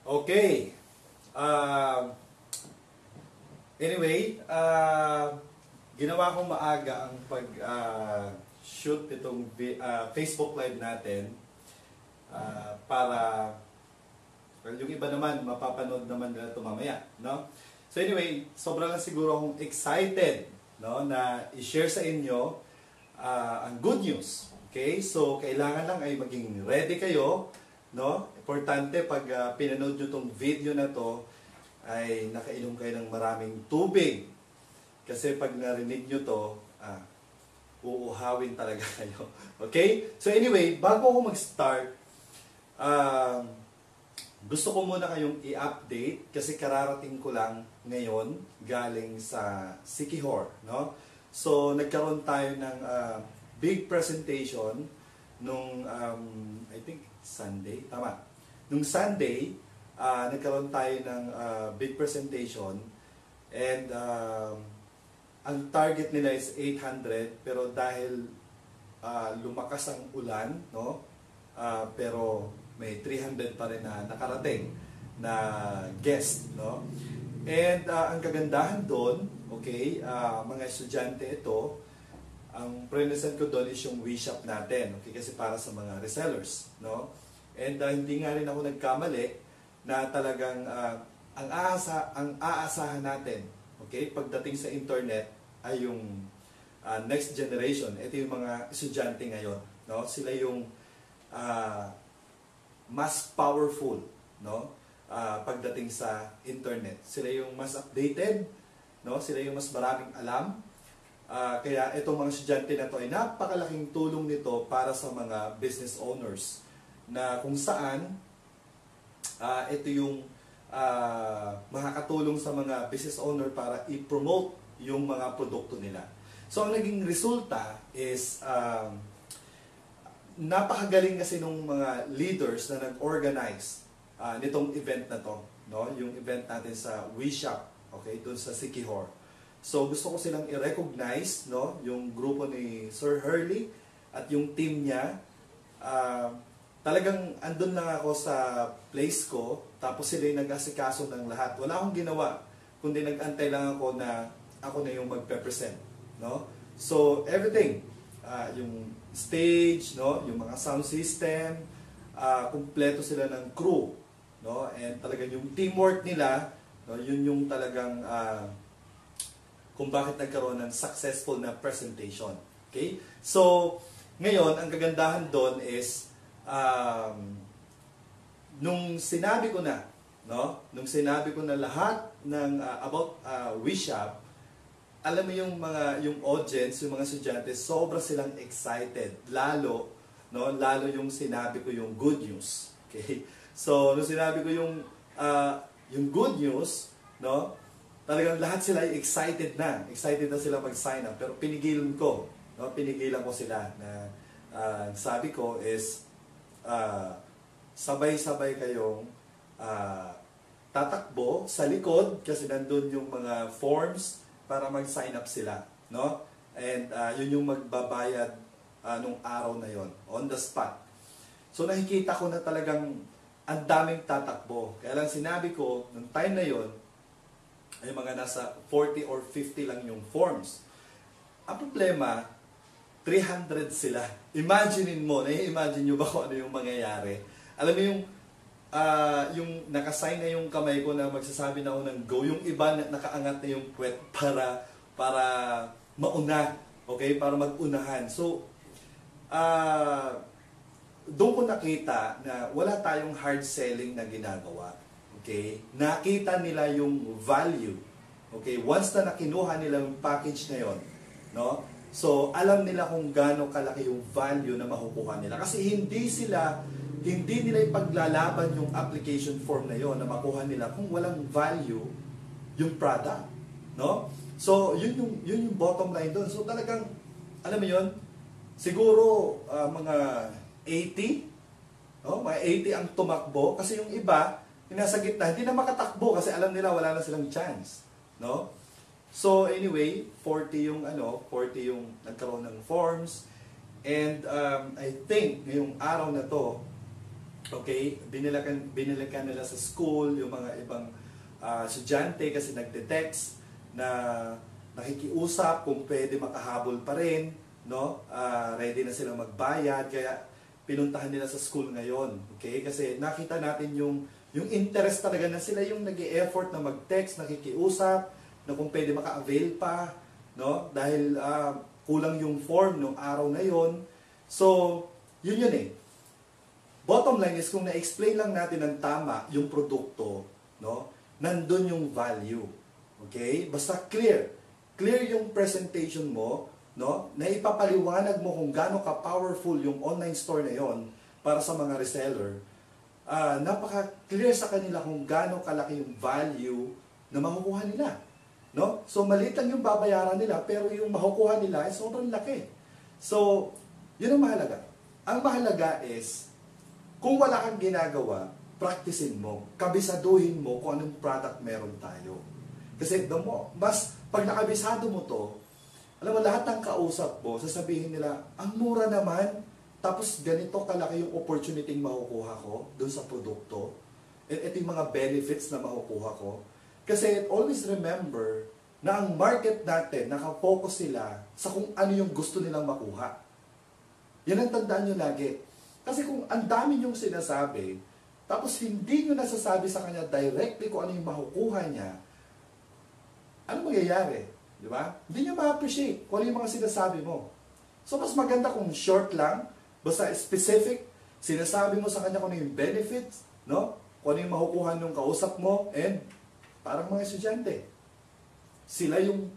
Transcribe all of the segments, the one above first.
Okay. Uh, anyway, ginawa kong maaga ang pag-shoot itong Facebook Live natin para yung iba naman, mapapanood naman nila ito mamaya. No? So anyway, sobrang lang siguro akong excited, no, na i-share sa inyo ang good news. Okay? So kailangan lang ay maging ready kayo. No? Importante pag pinanood nyo itong video na to ay nakainom kayo ng maraming tubig. Kasi pag narinig nyo to, uuhawin talaga kayo. Okay? So anyway, bago ako mag-start, gusto ko muna kayong i-update kasi kararating ko lang ngayon galing sa Siquijor. No? So nagkaroon tayo ng big presentation nung, I think, Sunday, tama. Nung Sunday, nagkaroon tayo ng big presentation and ang target nila is 800 pero dahil lumakas ang ulan, no? Pero may 300 pa rin na nakarating na guest, no? And ang kagandahan doon, okay, mga estudyante ito, ang present ko doon is yung WeShop natin, okay, kasi para sa mga resellers, no? And hindi nga rin ako nagkamali na talagang ang aasahan natin, okay, pagdating sa internet ay yung next generation. Ito yung mga estudyante ngayon, no? Sila yung mas powerful, no? Pagdating sa internet. Sila yung mas updated, no? Sila yung mas maraming alam. Kaya itong mga estudyante na to ay napakalaking tulong nito para sa mga business owners na kung saan ito yung makakatulong sa mga business owner para i-promote yung mga produkto nila. So ang naging resulta is napakagaling kasi nung mga leaders na nag-organize nitong event na to, no? Yung event natin sa WeShop, okay, doon sa Siquijor. So gusto ko silang i-recognize, no, yung grupo ni Sir Hurley at yung team niya. Talagang andun lang ako sa place ko, tapos sila yung nag-asikaso ng lahat. Wala akong ginawa, kundi nag-antay lang ako na ako na yung magpe-present, no? So everything, yung stage, no, yung mga sound system, kumpleto sila ng crew, no? And talagang yung teamwork nila, no, yun yung talagang kung bakit nagkaroon ng successful na presentation. Okay? So, ngayon, ang kagandahan doon is, nung sinabi ko na, no? Nung sinabi ko na lahat ng about WeShop, alam mo yung audience, yung mga estudyante, sobra silang excited. Lalo, no? Lalo yung sinabi ko yung good news. Okay? So, nung sinabi ko yung good news, no? Talagang lahat sila ay excited na. Excited na sila mag-sign up. Pero pinigilan ko. No? Pinigilan ko sila na sabi ko is sabay-sabay kayong tatakbo sa likod kasi nandun yung mga forms para mag-sign up sila. No? And yun yung magbabayad nung araw na yon on the spot. So nakikita ko na talagang ang daming tatakbo. Kaya lang sinabi ko, nung time na yon ay mga nasa 40 or 50 lang yung forms. Ang problema, 300 sila. Imaginein mo, nai-imagine nyo ba kung ano yung mangyayari? Alam mo yung nakasign na yung kamay ko na magsasabi na ako ng go, yung iba nakaangat na yung puwet para mauna, okay? Para mag-unahan. So, doon ko nakita na wala tayong hard selling na ginagawa. Okay? Nakita nila yung value. Okay? Once na nakinuha nila yung package na yon, no? So, alam nila kung gaano kalaki yung value na makukuha nila. Kasi hindi nila ipaglalaban yung application form na yon na makuha nila kung walang value yung product. No? So, yun yung bottom line doon. So, talagang, alam mo yun, siguro mga 80, no? Mga 80 ang tumakbo kasi yung iba, nasa gitna, hindi na makatakbo kasi alam nila wala na silang chance, no? So anyway, 40 yung nagkaroon ng forms and I think ngayong araw na to Okay, binilikan nila sa school yung mga ibang estudyante kasi nagte-text na nakikiusap kung pwede makahabol pa rin, no? Ready na silang magbayad, kaya pinuntahan nila sa school ngayon. Okay, kasi nakita natin yung interest talaga na sila yung nag-e-effort na mag-text, nakikiusap, na kung pwede maka-avail pa, no? Dahil kulang yung form nung araw na yon. So, yun eh. Bottom line is, kung na-explain lang natin ng tama yung produkto, no, nandun yung value. Okay? Basta clear. Clear yung presentation mo, no, na ipapaliwanag mo kung gaano ka-powerful yung online store na yon para sa mga reseller. Napaka-clear sa kanila kung gaano kalaki yung value na makukuha nila. No? So, maliit lang yung babayaran nila, pero yung makukuha nila ay sobrang laki. So, yun ang mahalaga. Ang mahalaga is, kung wala kang ginagawa, practicein mo, kabisaduhin mo kung anong product meron tayo. Kasi mas pag nakabisado mo to, alam mo, lahat ng kausap mo, sasabihin nila, ang mura naman, tapos ganito kalaki yung opportunity makukuha ko doon sa produkto. And ito yung mga benefits na makukuha ko. Kasi always remember na ang market natin, nakafocus sila sa kung ano yung gusto nilang makuha. Yan ang tandaan nyo lagi. Kasi kung ang dami niyong sinasabi, tapos hindi nyo nasasabi sa kanya directly kung ano yung makukuha niya, ano mangyayari? Di ba? Hindi niya ma-appreciate kung ano yung mga sinasabi mo. So, mas maganda kung short lang, basta specific, sinasabi mo sa kanya kung ano yung benefits, no? Kung ano yung makukuha ng kausap mo, and parang mga estudyante. Sila yung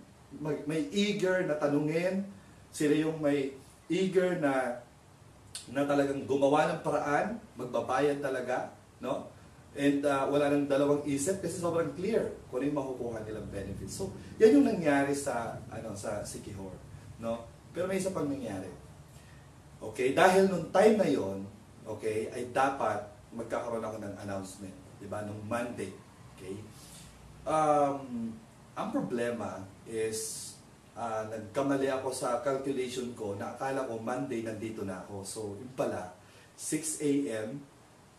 may eager na tanungin, sila yung may eager na talagang gumawa ng paraan, magbabayad talaga, no? And wala nang dalawang isip kasi sobrang clear kung ano yung makukuha nilang benefits. So, yan yung nangyari sa Sikihor, no? Pero may isa pang nangyari. Okay, dahil nung time na yon, okay, ay dapat magkakaroon ako ng announcement, 'di ba, nung Monday. Okay? Ang problema is nagkamali ako sa calculation ko na akala ko Monday nandito na ako. So, yun pala, 6 a.m.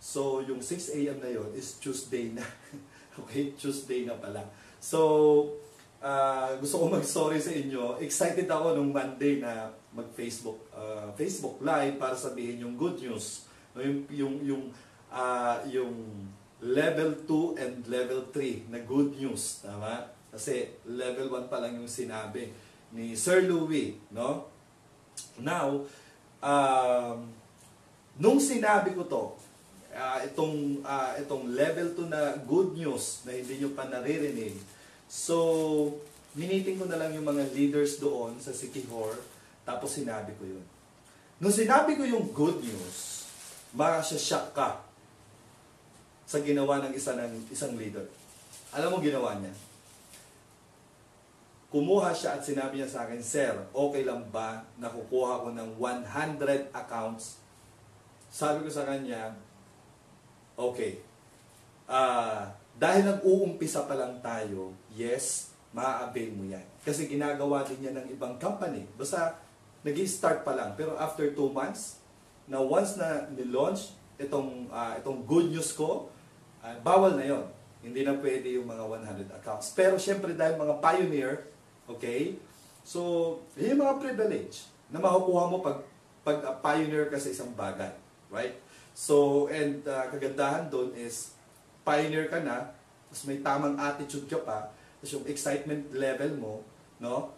So, yung 6 a.m. na yun is Tuesday na. Okay? Tuesday na pala. So, gusto ko mag-sorry sa inyo. Excited ako nung Monday na mag-Facebook Live para sabihin yung good news. Yung level 2 and level 3 na good news. Tama? Kasi level 1 pa lang yung sinabi ni Sir Louie, no? Now, nung sinabi ko to, itong level 2 na good news na hindi nyo pa naririnig, so, miniting ko na lang yung mga leaders doon sa Sikihor, tapos sinabi ko yun. Nung sinabi ko yung good news, shock ka sa ginawa ng isang leader. Alam mo ginawa niya? Kumuha siya at sinabi niya sa akin, Sir, okay lang ba na kukuha ko ng 100 accounts? Sabi ko sa kanya, okay. Dahil nag-uumpisa pa lang tayo, yes, maa-avail mo yan. Kasi ginagawa din yan ng ibang company. Basta, nag-start pa lang. Pero after 2 months, na once na nilaunch itong good news ko, bawal na yon. Hindi na pwede yung mga 100 accounts. Pero syempre dahil mga pioneer, okay? So, yun yung mga privilege na makukuha mo pag pioneer ka sa isang bagay. Right? So, and kagandahan doon is, pioneer ka na, tapos may tamang attitude ka pa, tapos yung excitement level mo, no?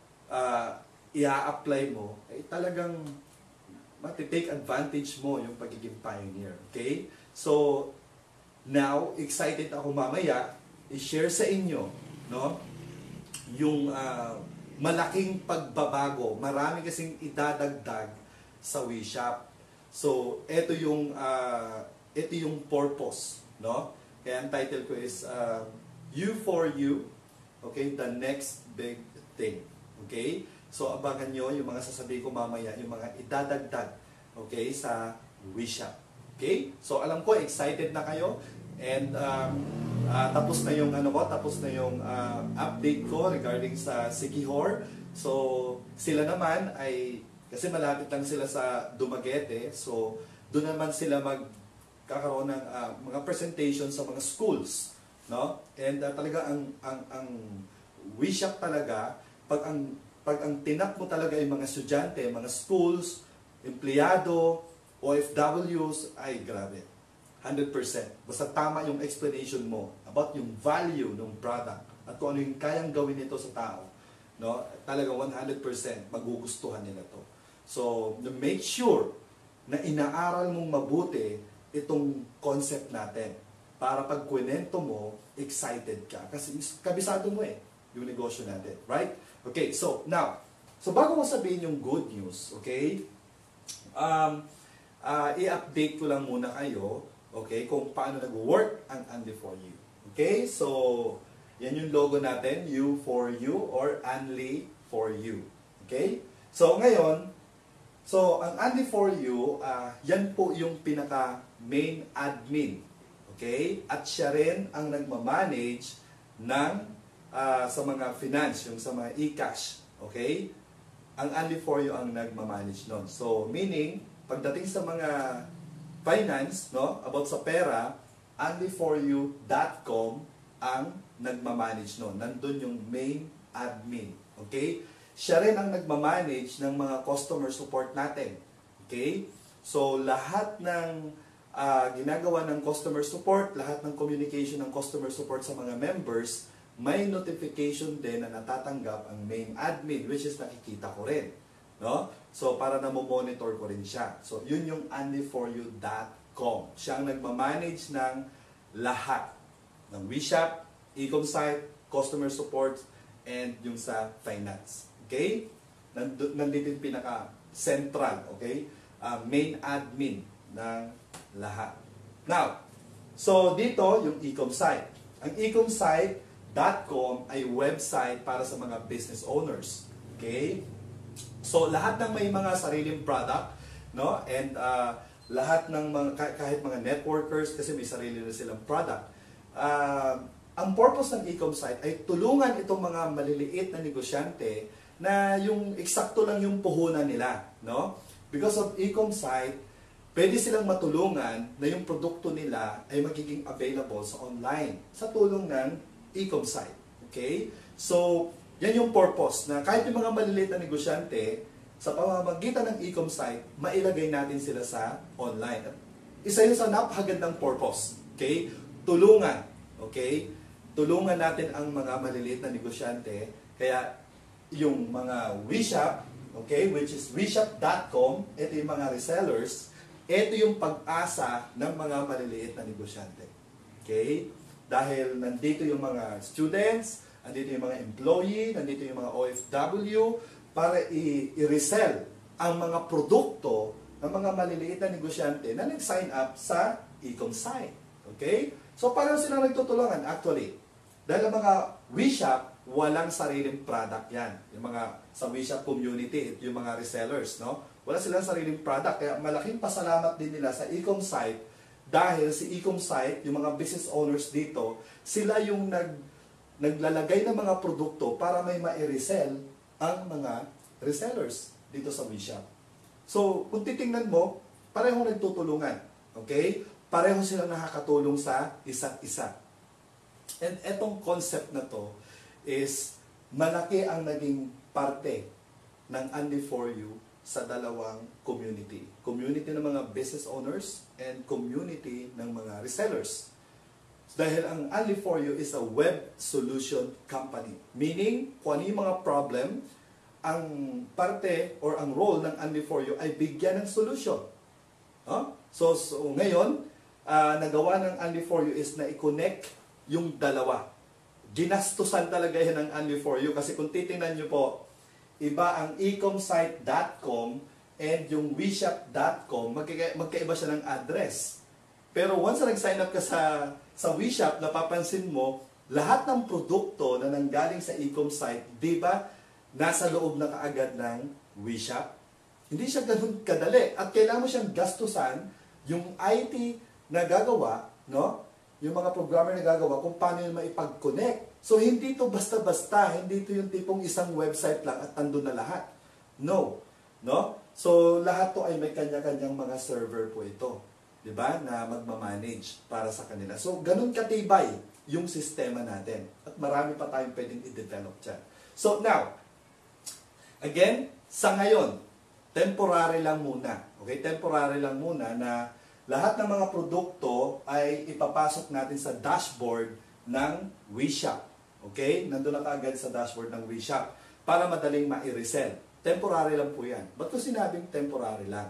I-apply mo, talagang matitake advantage mo yung pagiging pioneer. Okay? So, now, excited ako mamaya i-share sa inyo, no? Yung malaking pagbabago. Marami kasing idadagdag sa WeShop. So, ito yung purpose, no? Kaya ang title ko is You for You, okay? The next big thing. Okay? So, abangan nyo yung mga sasabihin ko mamaya, yung mga idadagdag, okay, sa WeShop. Okay? So, alam ko, excited na kayo. And tapos na yung update ko regarding sa Sikihor. So sila naman ay kasi malapit lang sila sa Dumaguete. So doon naman sila kakaroon ng mga presentation sa mga schools, no? And talaga ang WeShop talaga, pag ang tinap mo talaga yung mga estudyante, mga schools, empleyado, OFWs, ay grabe. 100%. Basta tama yung explanation mo about yung value ng product at kung ano yung kayang gawin nito sa tao, no? Talaga 100% magugustuhan nila to. So, make sure na inaaral mong mabuti itong concept natin para pag kwento mo, excited ka. Kasi kabisado mo yung negosyo natin. Right? Okay, so now, bago mo sabihin yung good news, okay, i-update ko lang muna kayo, okay, kung paano nag-work ang Unli4U. Okay, so, yan yung logo natin, U for you or Unli4U. Okay? So, ngayon, ang Unli4U, yan po yung pinaka-main admin. Okay? At siya rin ang nagmamanage ng sa mga finance, yung sa mga e-cash. Okay? Ang Unli4U ang nagmamanage nun. So, meaning, pagdating sa mga finance, no, about sa pera, Unli4U.com ang nagmamanage nun. Nandun yung main admin. Okay? Siya rin ang nagmamanage ng mga customer support natin. Okay? So, lahat ng ginagawa ng customer support, lahat ng communication ng customer support sa mga members, may notification din na natatanggap ang main admin, which is nakikita ko rin. No? So, para na monitor ko rin siya. So, yun yung Unli4U.com. Siya ang nagmamanage ng lahat. Ng WeShop, e-com site, customer support, and yung sa finance. Okay? Nandito yung pinaka-central, okay? Main admin ng lahat. Now, so dito yung e-com site. Ang e-com site.com ay website para sa mga business owners. Okay? So, lahat ng may mga sariling product, no? And lahat ng mga, kahit mga networkers, kasi may sarili na silang product. Ang purpose ng e-com site ay tulungan itong mga maliliit na negosyante na yung eksakto lang yung puhunan nila, no? Because of e-com site, pwede silang matulungan na yung produkto nila ay magiging available sa online sa tulong ng e-com site. Okay? So, yan yung purpose na kahit yung mga maliliit na negosyante, sa pamamagitan ng e-com site, mailagay natin sila sa online. At isa yun sa napakagandang purpose. Okay? Tulungan. Okay? Tulungan natin ang mga maliliit na negosyante. Kaya, yung mga WeShop, okay, which is WeShop.com, ito yung mga resellers, ito yung pag-asa ng mga maliliit na negosyante. Okay? Dahil nandito yung mga students, nandito yung mga employee, nandito yung mga OFW, para i-resell ang mga produkto ng mga maliliit na negosyante na nag-sign up sa e-com site. Okay? So, paano sila nagtutulungan? Actually, dahil ang mga WeShop, walang sariling product yan. Yung mga sa WeShop community, yung mga resellers, no? Wala silang sariling product. Kaya malaking pasalamat din nila sa e-com site dahil si e-com site, yung mga business owners dito, sila yung naglalagay ng mga produkto para may ma-resell ang mga resellers dito sa WeShop. So, kung titingnan mo, parehong nagtutulungan. Okay? Pareho silang nakakatulong sa isa't isa. And etong concept na to is malaki ang naging parte ng Unli4U sa dalawang community. Community ng mga business owners and community ng mga resellers. Dahil ang Unli4U is a web solution company. Meaning, kung ano yung mga problem, ang parte or ang role ng Unli4U ay bigyan ng solution. Huh? So ngayon, nagawa ng Unli4U is na i-connect yung dalawa. Ginastusan talaga yan ng Unli4U kasi kung titingnan nyo po, iba ang ecomsite.com and yung WeShop.com, magkaiba siya ng address. Pero once na nag-sign up ka sa WeShop, napapansin mo, lahat ng produkto na nanggaling sa e-com site, di ba, nasa loob na kaagad ng WeShop? Hindi siya ganun kadali. At kailangan mo siyang gastusan yung IT na gagawa, no? Yung mga programmer na gagawa kung paano yun maipag-connect. So, hindi to basta-basta. Hindi to yung tipong isang website lang at andun na lahat. No. No? So, lahat to ay may kanya-kanyang mga server po ito. 'di ba, na magma-manage para sa kanila. So, ganun katibay yung sistema natin. At marami pa tayong pwedeng i-develop dyan. So, now, again, sa ngayon, temporary lang muna. Okay? Temporary lang muna na lahat ng mga produkto ay ipapasok natin sa dashboard ng WeShop. Okay? Nandun na kaagad sa dashboard ng WeShop para madaling ma-resell. Temporary lang po yan. Ba't ko sinabing temporary lang?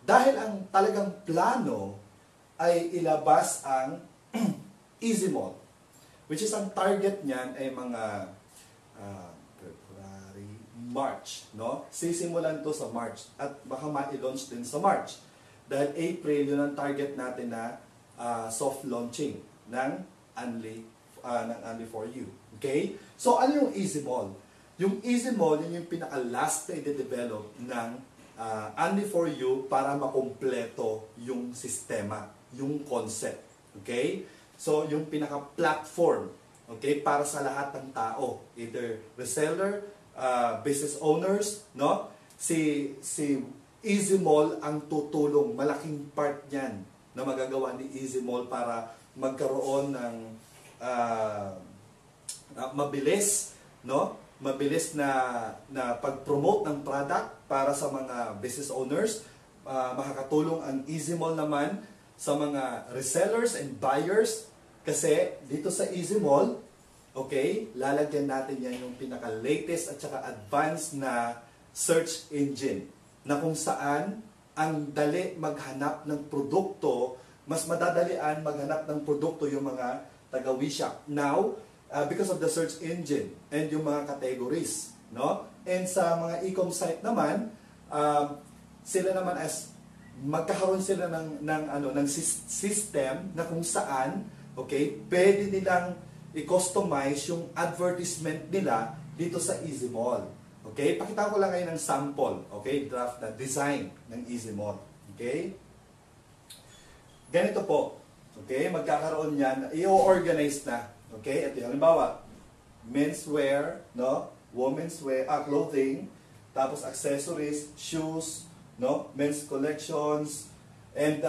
Dahil ang talagang plano ay ilabas ang Easy Mall, which is ang target niyan ay mga February, March, no? Sisimulan to sa March at baka ma-launch din sa March. Dahil April, yun ang target natin na soft launching ng Only for You. Okay? So, ano yung Easy Mall? Yung Easy Mall, yun yung pinaka-last na i-develop ng Only for You para makumpleto yung sistema, yung concept. Okay? So, yung pinaka-platform, okay, para sa lahat ng tao, either reseller, business owners, no? Si Easy Mall ang tutulong, malaking part niyan na magagawa ni Easy Mall para magkaroon ng mabilis, no? Mabilis na pag-promote ng product para sa mga business owners. Makakatulong ang Easy Mall naman sa mga resellers and buyers kasi dito sa Easy Mall, okay, lalagyan natin yan yung pinaka-latest at saka advanced na search engine na kung saan ang dali maghanap ng produkto, mas madadalian maghanap ng produkto yung mga taga-WeShop. Now, because of the search engine and yung mga categories, no? And sa mga e-com site naman, sila naman magkakaroon sila ng system na kung saan, okay, pwede nilang i-customize yung advertisement nila dito sa Easy Mall. Okay? Pakita ko lang ngayon ng sample, okay, draft na design ng Easy Mall. Okay? Ganito po. Okay? Magkakaroon yan, i-organize na. Okay? Ito yung halimbawa, menswear, no? Women's wear, clothing, tapos accessories, shoes, no? Men's collections, and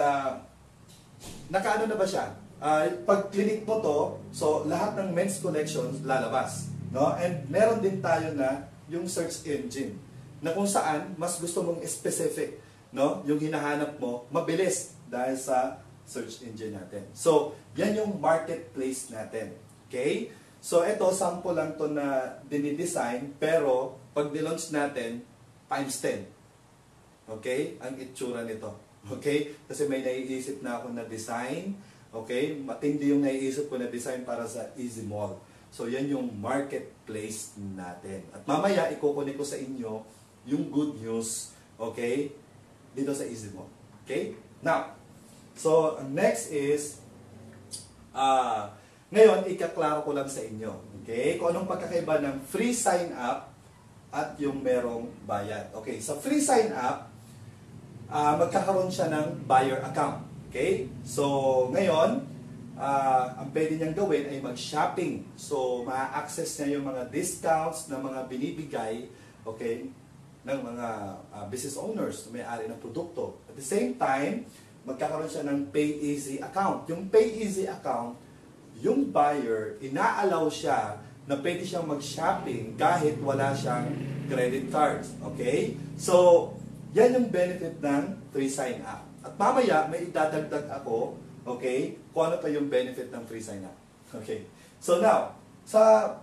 nakaano na ba siya? Pag click mo to, so lahat ng men's collections lalabas, no? And meron din tayo na yung search engine na kung saan mas gusto mong specific, no? Yung hinahanap mo, mabilis dahil sa search engine natin. So, yan yung marketplace natin. Okay? So, ito, sample lang to na dinidesign, pero pag nilaunch natin, times 10. Okay? Ang itsura nito. Okay? Kasi may naiisip na ako na design. Okay? Matindi yung naiisip ko na design para sa Easy Mall. So, yan yung marketplace natin. At mamaya, ikukunin ko sa inyo yung good news, okay, dito sa Easy Mall. Okay? Now, so, next is, ngayon, ikaklaro ko lang sa inyo. Okay? Kung anong pagkakaiba ng free sign up at yung merong bayad. Okay? Sa free sign up, magkakaroon siya ng buyer account. Okay? So, ngayon, ang pwede niyang gawin ay mag-shopping. So, ma-access niya yung mga discounts na mga binibigay, okay, ng mga business owners na may-ari ng produkto. At the same time, magkakaroon siya ng Pay Easy account. Yung Pay Easy account, yung buyer, ina-allow siya na pwede siyang mag-shopping kahit wala siyang credit cards. Okay? So, yan yung benefit ng free sign up. At mamaya, may idadagdag ako, okay, kung ano pa yung benefit ng free sign up. Okay. So now, sa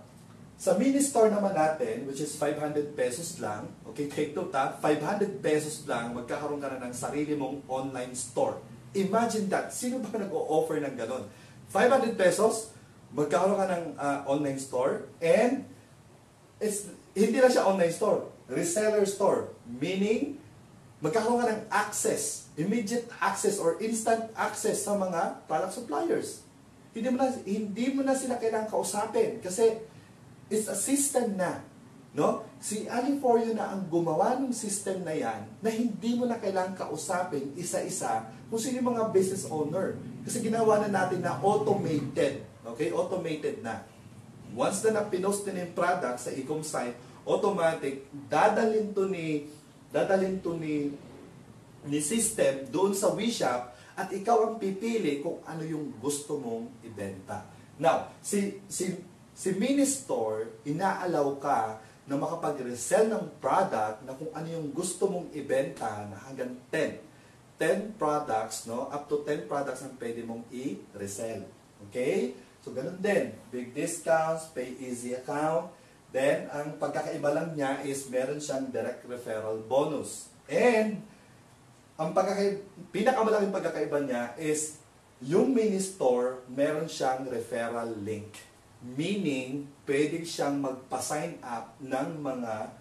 mini store naman natin, which is 500 pesos lang, okay, take note ha, 500 pesos lang, magkakaroon ka na ng sarili mong online store. Imagine that. Sino ba nag-o-offer ng ganon? 500 pesos, magkakaroon ka ng online store, and hindi na siya online store, reseller store. Meaning, magkakaroon ka ng access, immediate access or instant access sa mga product suppliers. Hindi mo na sila kailangang kausapin kasi it's a system na. No? Si Only4You na ang gumawa ng system na yan na hindi mo na kailangang kausapin isa-isa kung sino yung mga business owner. Kasi ginawa na natin na automated. Okay? Automated na. Once na pinost na yung product sa e-com site, automatic, dadalhin to ni system doon sa WeShop At ikaw ang pipili kung ano yung gusto mong ibenta. Now, si Ministore, inaalaw ka na makapag-resell ng product na kung ano yung gusto mong ibenta na hanggang 10. 10 products, no? Up to 10 products ang pwede mong i-resell. Okay? So, ganun din. Big discounts, pay easy account. Then, ang pagkakaiba lang niya is meron siyang direct referral bonus. And, ang pinakamalaking pagkakaiba niya is yung mini store, meron siyang referral link. Meaning, pwede siyang magpa-sign up ng mga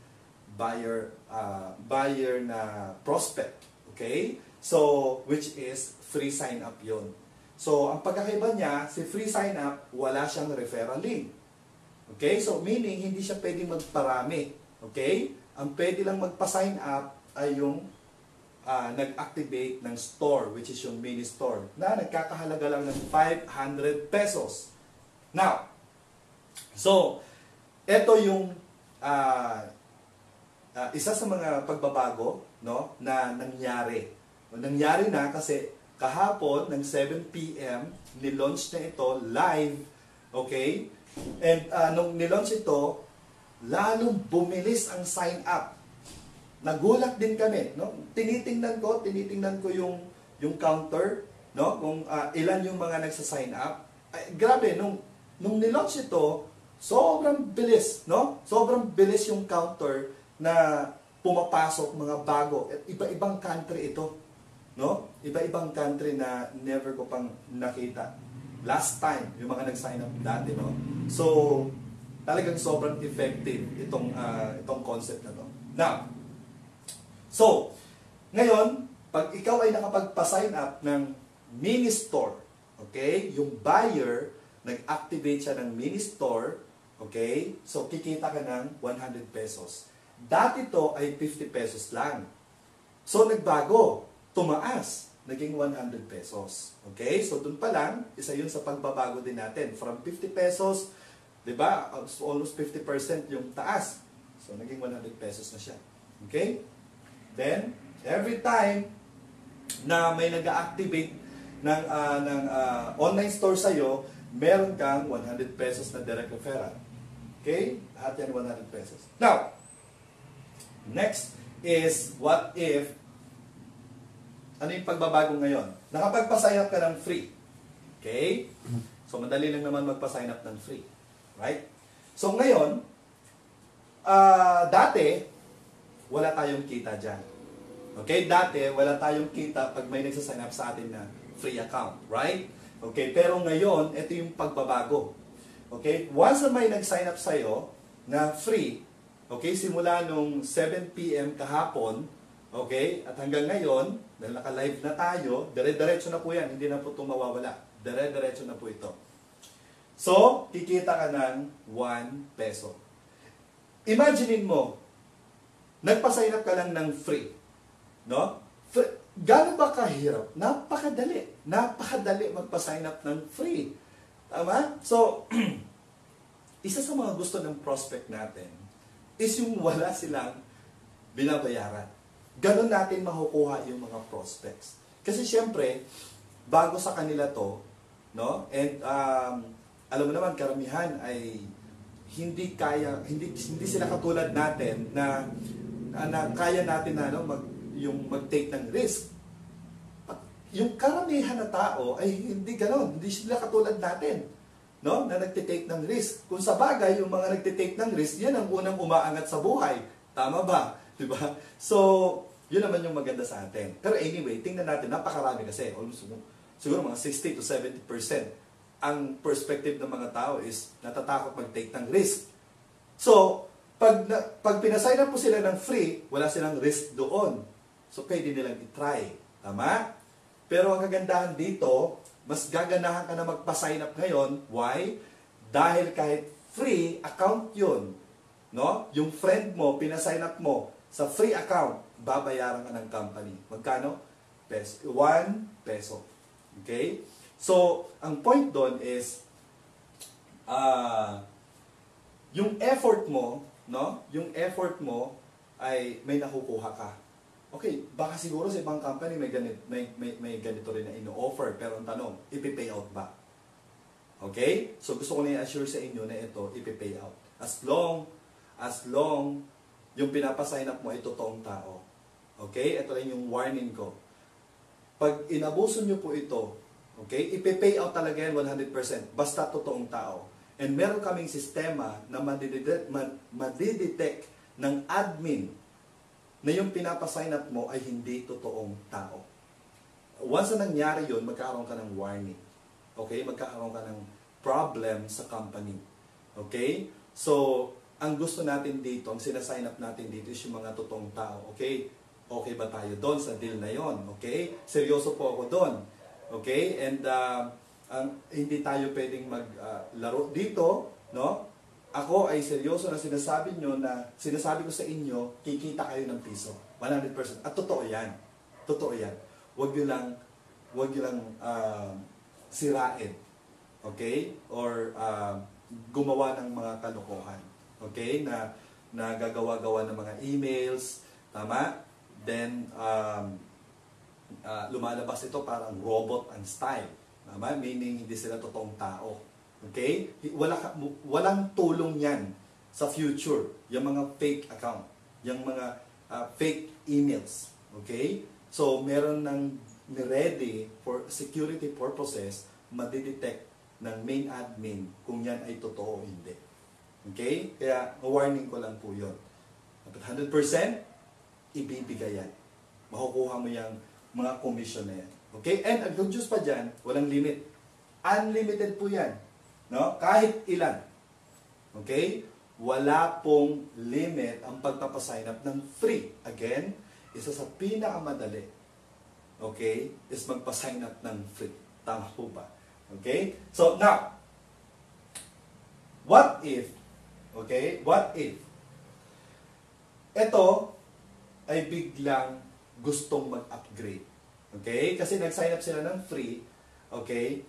buyer na prospect. Okay? So, which is free sign up yun. So, ang pagkakaiba niya, si free sign up, wala siyang referral link. Okay? So, meaning, hindi siya pwedeng magparami. Okay? Ang pwede lang magpa-sign up ay yung nag-activate ng store, which is yung mini store, na nagkakahalaga lang ng 500 pesos. Now, so, ito yung isa sa mga pagbabago, no, na nangyari. Nangyari na kasi kahapon ng 7 p.m. nilaunch na ito live, okay? And nung nilaunch ito, lalong bumilis ang sign up. Nagulat din kami, no? Tinitingnan ko yung counter, no? Kung ilan yung mga nagsa-sign up. Ay, grabe, nung nilaunch ito, sobrang bilis, no? Sobrang bilis yung counter na pumapasok mga bago. At iba-ibang country ito. No? Iba-ibang country na never ko pang nakita. Last time, yung mga nag-sign up dati, no? So, talagang sobrang effective itong concept na to. Now, so, ngayon, pag ikaw ay nakapagpa-sign up ng mini store, okay? Yung buyer, nag-activate siya ng mini store, okay? So, kikita ka ng 100 pesos. Dati to ay 50 pesos lang. So, nagbago. Tumaas, naging 100 pesos. Okay? So, dun pa lang, isa yun sa pagbabago din natin. From 50 pesos, di ba, almost 50% yung taas. So, naging 100 pesos na siya. Okay? Then, every time na may nag-activate ng online store sa'yo, meron kang 100 pesos na direct referral. Okay? Lahat yan 100 pesos. Now, next is, what if ano yung pagbabago ngayon? Nakapagpa-sign up ka ng free. Okay? So, madali lang naman magpa-sign up ng free. Right? So, ngayon, dati, wala tayong kita dyan. Okay? Dati, wala tayong kita pag may nagsasign up sa atin na free account. Right? Okay? Pero ngayon, ito yung pagbabago. Okay? Once na may nag-sign up sa'yo na free, okay? Simula nung 7 p.m. kahapon, okay? At hanggang ngayon, dahil naka-live na tayo, dire-diretso na po yan. Hindi na po ito mawawala. Dire-diretso na po ito. So, kikita ka ng 1 peso. Imaginein mo, nagpa-sign up ka lang ng free. No? Gano'n ba kahirap? Napakadali. Napakadali magpa-sign up ng free. Tama? So, isa sa mga gusto ng prospect natin is yung wala silang binabayaran. Ganon natin makukuha yung mga prospects. Kasi syempre, bago sa kanila to, no? And alam mo naman, karamihan ay hindi sila katulad natin na kaya natin na mag-take ng risk. Yung karamihan na tao ay hindi ganon, hindi sila katulad natin, no? Na nagte-take ng risk. Kung sa bagay, yung mga nagte-take ng risk, yan ang unang umaangat sa buhay. Tama ba? 'Di ba? So, yun naman yung maganda sa atin. Pero anyway, tingnan natin, napakarami kasi. Almost, siguro mga 60 to 70% ang perspective ng mga tao is natatakot mag-take ng risk. So, pag pinasign up po sila ng free, wala silang risk doon. So, pwede nilang i-try. Tama? Pero ang kagandahan dito, mas gaganahan ka na magpa-sign up ngayon. Why? Dahil kahit free account yun, no? Yung friend mo, pinasign up mo sa free account, babayaran ka ng company. Magkano? 1 peso. Okay? So, ang point doon is, yung effort mo, no? Yung effort mo ay may nakukuha ka. Okay, baka siguro sa ibang company may ganito rin na ino-offer, pero ang tanong, ipi-pay out ba? Okay? So gusto ko na i-assure sa inyo na ito, ipi-pay out. As long yung pinapasign up mo ay totoong tao. Okay? Ito lang yung warning ko. Pag inabuso nyo po ito, okay, ipi-pay out talaga yan 100%, basta totoong tao. And meron kaming sistema na madidetect ng admin na yung pinapasign up mo ay hindi totoong tao. Once na nangyari yun, magkakaroon ka ng warning. Okay? Magkakaroon ka ng problem sa company. Okay? So, ang gusto natin dito, ang sinasign up natin dito is yung mga totoong tao. Okay? Okay ba tayo doon sa deal na yon? Okay? Seryoso po ako doon. Okay? And hindi tayo pwedeng maglaro dito, no? Ako ay seryoso na sinasabi ko sa inyo, kikita kayo ng piso. 100%. At totoo yan. Totoo yan. Huwag nyo lang sirain. Okay? Or gumawa ng mga kalokohan. Okay? Na gagawa-gawa ng mga emails. Tama? Then, lumalabas ito parang robot ang style. Tama? Meaning, hindi sila totoong tao. Okay? Walang tulong yan sa future. Yung mga fake account. Yung mga fake emails. Okay? So, meron ng ready for security purposes, madidetect ng main admin kung yan ay totoo o hindi. Okay? Kaya, warning ko lang po yun. At 100%, ibibigay yan. Makukuha mo yung mga commission na yan. Okay? And ang good news pa dyan, walang limit. Unlimited po yan. No? Kahit ilan. Okay? Wala pong limit ang pagpapasign up ng free. Again, isa sa pinakamadali, okay, is magpa-sign up ng free. Tama po ba? Okay? So, now, what if, okay, what if, ito ay biglang gustong mag-upgrade. Okay? Kasi nag-sign up sila ng free, okay,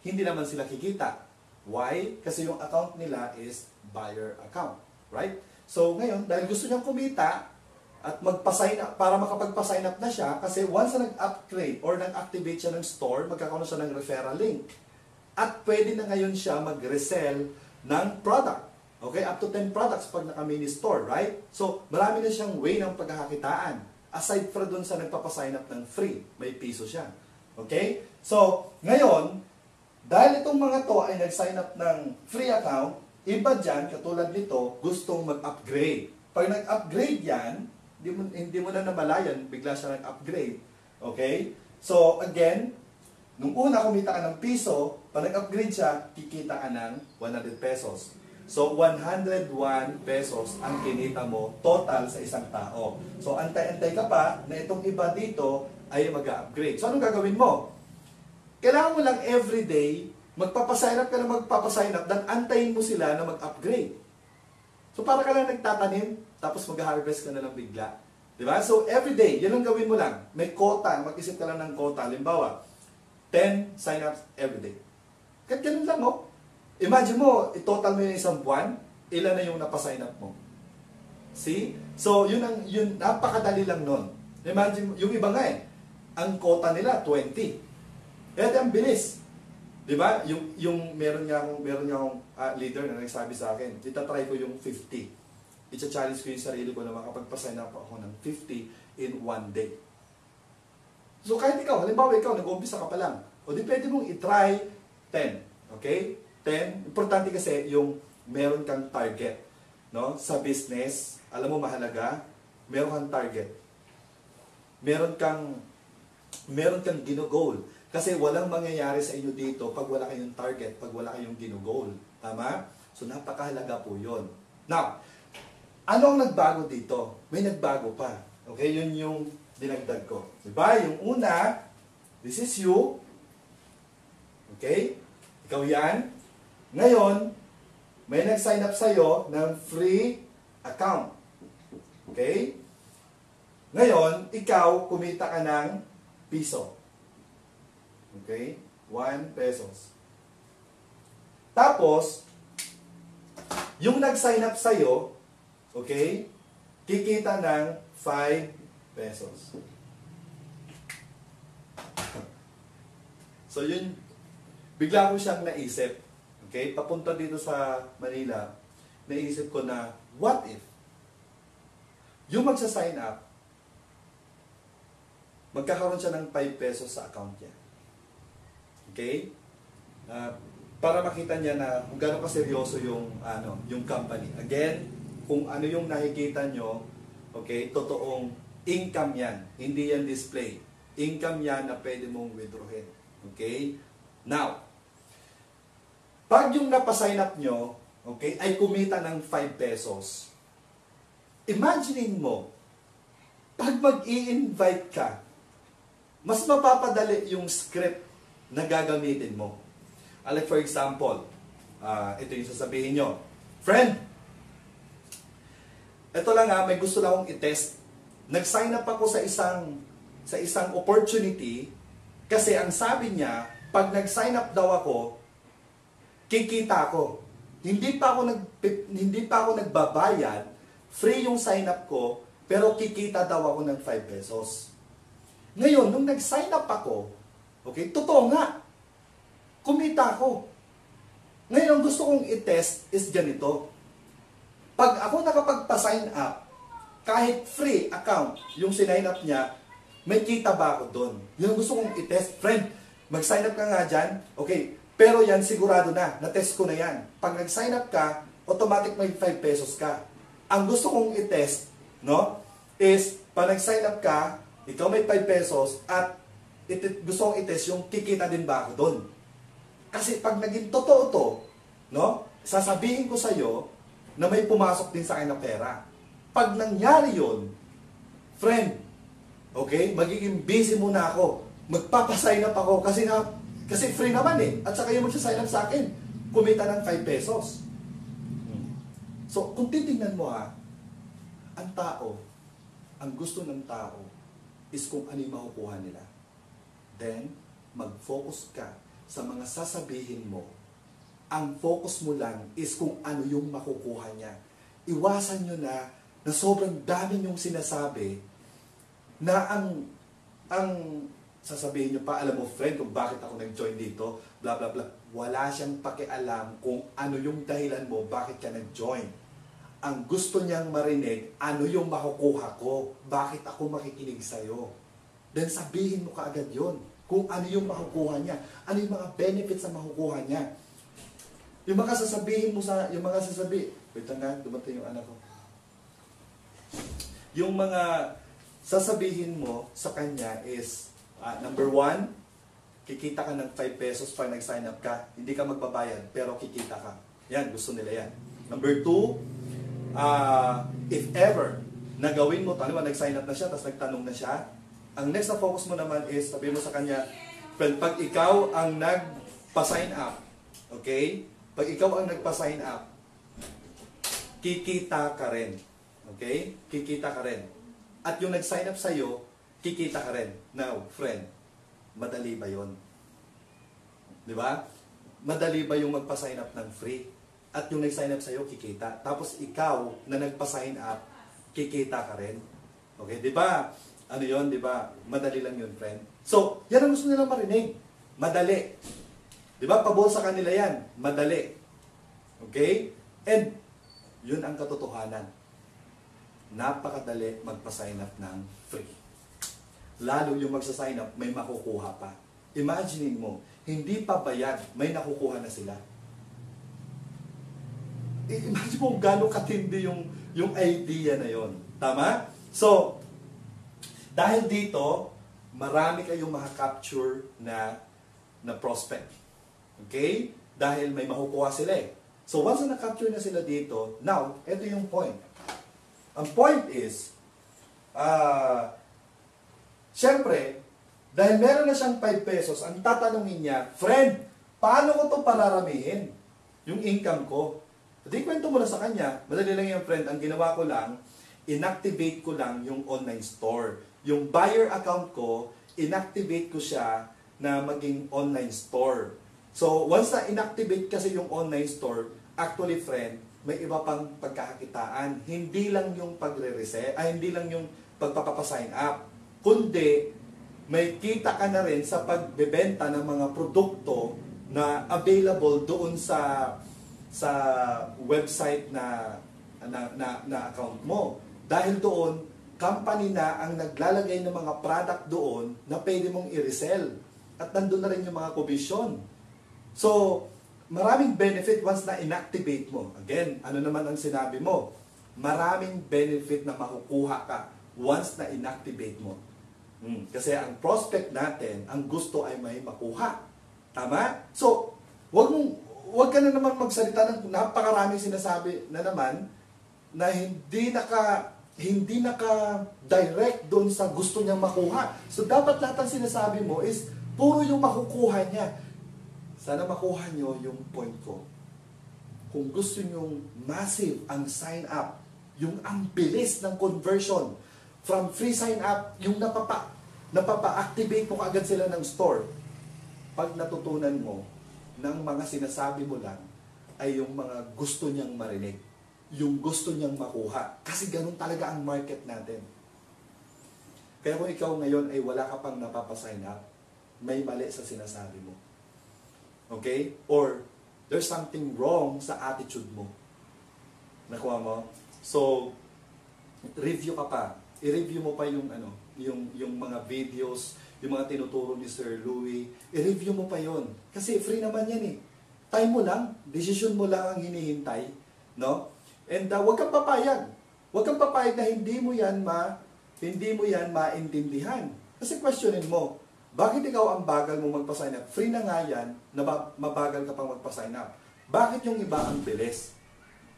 hindi naman sila kikita. Why? Kasi yung account nila is buyer account. Right? So, ngayon, dahil gusto niyang kumita at magpa-sign up, para makapagpa-sign up na siya, kasi once na nag-upgrade or nag-activate siya ng store, magkakaroon siya ng referral link. At pwede na ngayon siya mag-resell ng product. Okay? Up to 10 products pag naka-mini store. Right? So, marami na siyang way ng pagkakakitaan. Aside from dun sa nagpapa-sign up ng free, may piso siya. Okay? So, ngayon, dahil itong mga to ay nag-sign up ng free account, iba dyan, katulad nito, gustong mag-upgrade. Pag nag-upgrade yan, hindi mo na namalayan, bigla siya nag-upgrade. Okay? So, again, nung una kumita ka ng piso, pag nag-upgrade siya, kikita ka ng 100 pesos. So, 101 pesos ang kinita mo total sa isang tao. So, antay-antay ka pa na itong iba dito ay mag-upgrade. So, anong gagawin mo? Kailangan mo lang everyday, magpapasign up ka na magpapasign up, dan antayin mo sila na mag-upgrade. So, para ka lang nagtatanim, tapos mag-harvest ka na lang bigla. Diba? So, everyday, yan ang gawin mo lang. May quota, mag-isip ka lang ng quota. Halimbawa, 10 sign-ups everyday. Kahit ganun lang, oh. Imagine mo, i-total mo yung isang buwan, ilan na yung napasign up mo. See? So, yun, napakadali lang nun. Imagine, yung iba nga ang quota nila, 20. Kaya ang bilis. Diba? Yung meron niya akong leader na nagsabi sa akin, itatry ko yung 50. Icha-challenge ko yung sarili ko na makapagpa-sign up ako ng 50 in one day. So kahit ikaw, halimbawa ikaw, nag-umpisa ka pa lang, o di pwede mong itry 10. Okay? 10. Importante kasi yung meron kang target. No? Sa business, alam mo mahalaga, meron kang target. Meron kang gino-goal. Kasi walang mangyayari sa inyo dito pag wala kayong target, pag wala kayong gino-goal. Tama? So napakahalaga po yun. Now, ano ang nagbago dito? May nagbago pa. Okay? Yun yung dinagdag ko. Diba? Yung una, this is you. Okay? Ikaw yan. Ngayon, may nag-sign up sa'yo ng free account. Okay? Ngayon, ikaw, kumita ka ng piso. Okay? 1 pesos. Tapos, yung nag-sign up sa'yo, okay? kikita ng 5 pesos. So yun, bigla ko siyang naisip. Okay? Papunta dito sa Manila, naisip ko na, what if? Yung magsa-sign up, magkakaroon siya ng 5 pesos sa account niya. Okay? Para makita niya na kung gaano kaseryoso yung, yung company. Again, kung ano yung nakikita nyo, okay, totoong income yan. Hindi yan display. Income yan na pwede mong withdrawin. Okay? Now, pag yung napasign up nyo, okay, ay kumita ng 5 pesos, imaginein mo, pag mag-i-invite ka, mas mapapadali yung script na gagamitin mo. Like for example, ito yung sasabihin nyo, friend, ito lang may gusto lang akong i-test. Nag-sign up ako sa isang opportunity kasi ang sabi niya, pag nag-sign up daw ako, kikita ako. Hindi pa ako nagbabayad, free yung sign up ko, pero kikita daw ako ng 5 pesos. Ngayon, nung nag-sign up ako, okay, totoo nga, kumita ako. Ngayon, ang gusto kong i-test is ganito. Pag ako nakapagpa-sign up, kahit free account yung sinign up niya, may kita ba ako doon? Yun ang gusto kong i-test. Friend, mag-sign up ka nga dyan. Okay, pero yan sigurado na. Na-test ko na yan. Pag nag-sign up ka, automatic may 5 pesos ka. Ang gusto kong i-test, no, is pag nag-sign up ka, ikaw may 5 pesos at gusto kong i-test yung kikita din ba ako doon. Kasi pag naging totoo to, no, sasabihin ko sa'yo na may pumasok din sa akin na pera. Pag nangyari yun, friend, okay, magiging busy muna ako. Magpapasign up ako kasi free naman eh. At saka yung magsasign up sa akin, kumita ng 5 pesos. So, kung titingnan mo ang tao, ang gusto ng tao is kung ano yung makukuha nila. Then, mag-focus ka sa mga sasabihin mo. Ang focus mo lang is kung ano yung makukuha niya. Iwasan nyo na sobrang dami yung sinasabi na ang sasabihin nyo pa, alam mo friend, kung bakit ako nag-join dito, bla bla bla. Wala siyang pakialam kung ano yung dahilan mo, bakit ka nag-join. Ang gusto niyang marinig, ano yung makukuha ko, bakit ako makikinig sa'yo. Then sabihin mo kaagad yun, kung ano yung makukuha niya, ano yung mga benefits na makukuha niya. Yung mga sasabihin mo wait lang dumating yung anak ko. Yung mga sasabihin mo sa kanya is, number 1, kikita ka ng 5 pesos pag nag-sign up ka. Hindi ka magbabayad, pero kikita ka. Yan, gusto nila yan. Number 2, if ever, nagawin mo, nag-sign up na siya, tapos nagtanong na siya, ang next na focus mo naman is, sabihin mo sa kanya, friend, pag ikaw ang nagpa-sign up, okay? Pag ikaw ang nagpa-sign up, kikita ka rin. Okay? Kikita ka rin. At yung nag-sign up sa'yo, kikita ka rin. Now, friend, madali ba yun? Di ba? Madali ba yung magpa-sign up ng free? At yung nag-sign up sa'yo, kikita. Tapos ikaw na nagpa-sign up, kikita ka rin. Okay? Di ba? Ano yun? Di ba? Madali lang yun, friend. So, yan ang gusto nilang marinig. Madali. Di ba? Pabor sa kanila yan. Madali. Okay? And, yun ang katotohanan. Napakadali magpa-sign up ng free. Lalo yung magsa-sign up, may makukuha pa. Imagine mo, hindi pa bayad, may nakukuha na sila. Imagine mo gano'ng katindi yung idea na yon. Tama? So, dahil dito, marami kayong makaka-capture na prospect. Okay? Dahil may makukuha sila eh. So once na na-capture na sila dito, now, ito yung point. Ang point is, syempre, dahil meron na siyang 5 pesos, ang tatanungin niya, friend, paano ko ito pararamihin? Yung income ko. Di kwento mo na sa kanya, madali lang yung friend, ang ginawa ko lang, inactivate ko lang yung online store. Yung buyer account ko, inactivate ko siya na maging online store. So, once na inactivate kasi yung online store, actually friend, may iba pang pagkakakitaan. Hindi lang yung hindi lang yung pagpapasign up, kundi may kita ka na rin sa pagbebenta ng mga produkto na available doon sa website na account mo. Dahil doon, company na ang naglalagay ng mga product doon na pwede mong i-resell. At nandun na rin yung mga commission. So, maraming benefit once na inactivate mo. Again, ano naman ang sinabi mo? Maraming benefit na makukuha ka once na inactivate mo. Kasi ang prospect natin, ang gusto ay may makuha. Tama? So, wag ka na naman magsalita ng napakaraming sinasabi na naman na hindi naka-direct doon sa gusto niyang makuha. So, dapat lahat ng sinasabi mo is puro yung makukuha niya. Sana makuha niyo yung point ko. Kung gusto niyong massive ang sign up, yung ang bilis ng conversion, from free sign up, yung napapa-activate mo kaagad sila ng store. Pag natutunan mo ng mga sinasabi mo lang, ay yung mga gusto niyang marinig. Yung gusto niyang makuha. Kasi ganun talaga ang market natin. Kaya kung ikaw ngayon ay wala ka pang napapasign up, may mali sa sinasabi mo. Okay? Or, there's something wrong sa attitude mo. Nakuha mo? So, review ka pa. I-review mo pa yung mga videos, yung mga tinuturo ni Sir Louie. I-review mo pa yon. Kasi free naman yan eh. Time mo lang, decision mo lang ang hinihintay. No? And huwag kang papayag. Huwag kang papayag na hindi mo yan maintindihan. Kasi questionin mo, bakit ikaw ang bagal mo magpa-sign up? Free na nga yan, na mabagal ka pang magpa-sign up. Bakit yung iba ang bilis?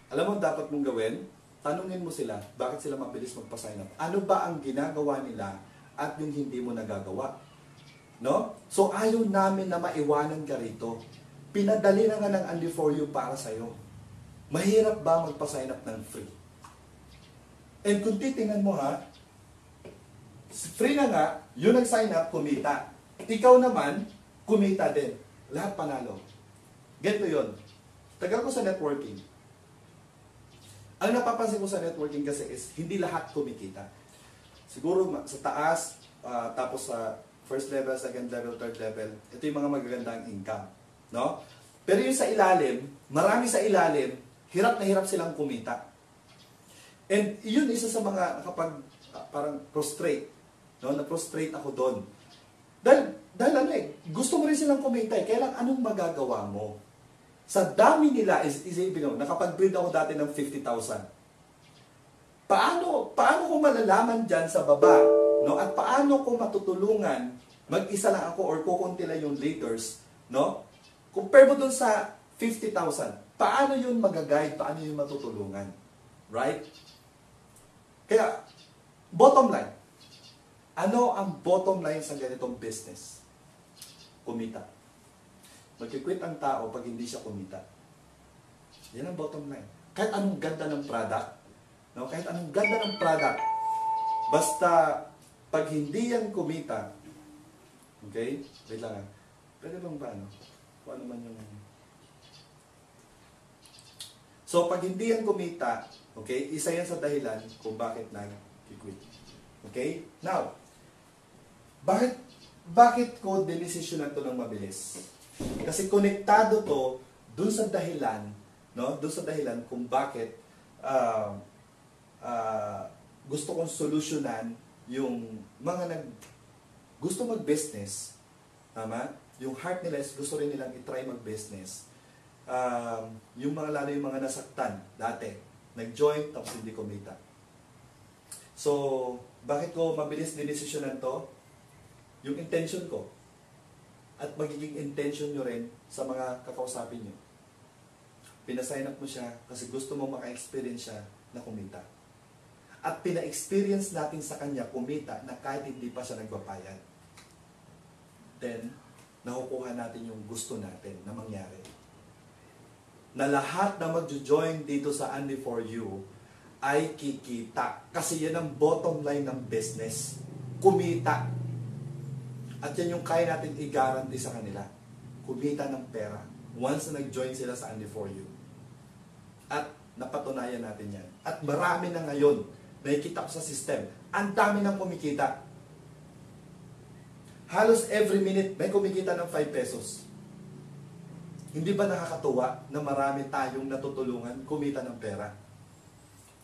Alam mo, dapat mong gawin, tanungin mo sila, bakit sila mabilis magpa-sign up? Ano ba ang ginagawa nila at yung hindi mo nagagawa? No? So, ayaw namin na maiwanan ka rito. Pinadali na nga ng Only For You para sa'yo. Mahirap ba magpa-sign up ng free? And kung titingnan mo ha, free na nga, yung nag-sign up, kumita. Ikaw naman, kumita din. Lahat panalo. Ganito yun. Tagal ko sa networking. Ang napapansin ko sa networking kasi is, hindi lahat kumikita. Siguro sa taas, tapos sa first level, second level, third level, ito yung mga magagandang income. No? Pero yung sa ilalim, marami sa ilalim, hirap na hirap silang kumita. And yun isa sa mga kapag parang prostrate. No? Na-prostrate ako doon. Dahil ano gusto mo rin silang kumita eh. Kaya lang anong magagawa mo? Sa dami nila, nakapag-build ako dati ng 50,000. Paano ko malalaman dyan sa baba? No? At paano ko matutulungan? Mag-isa lang ako or kukunti lang yung leaders. No? Compare mo dun sa 50,000. Paano yun mag-guide? Paano yun matutulungan? Right? Kaya, bottom line. Ano ang bottom line sa ganitong business? Kumita. Magkikwit ang tao pag hindi siya kumita. Yan ang bottom line. Kahit anong ganda ng product, no? Kahit anong ganda ng product, basta pag hindi yan kumita, okay? Wait lang. Pwede bang ba ano? Kung ano man yung... So, pag hindi yan kumita, okay, isa yan sa dahilan kung bakit nag-quit. Okay? Now, bakit ko dinesisyonan to ng mabilis? Kasi konektado to dun sa dahilan, no? Dun sa dahilan kung bakit gusto kong solusyonan yung mga gusto mag-business, tama? Yung heart nila is gusto rin nilang i-try mag-business. Yung lalo yung mga nasaktan dati, nag-join tapos hindi kumita. So, bakit ko mabilis dinesisyonan to? Yung intention ko. At magiging intention nyo rin sa mga kakausapin nyo. Pinasign up mo siya kasi gusto mo maka-experience siya na kumita. At pina-experience natin sa kanya kumita na kahit hindi pa siya nagbabayad. Then, nakukuha natin yung gusto natin na mangyari. Na lahat na mag-join dito sa Only For You ay kikita. Kasi yan ang bottom line ng business. Kumita. At yan yung kaya natin i-guarantee sa kanila. Kumita ng pera. Once na nag-join sila sa Only For You. At Napatunayan natin yan. At marami na ngayon, nakikita ko sa system, ang dami nang kumikita. Halos every minute may kumikita ng 5 pesos. Hindi ba nakakatuwa na marami tayong natutulungan kumita ng pera?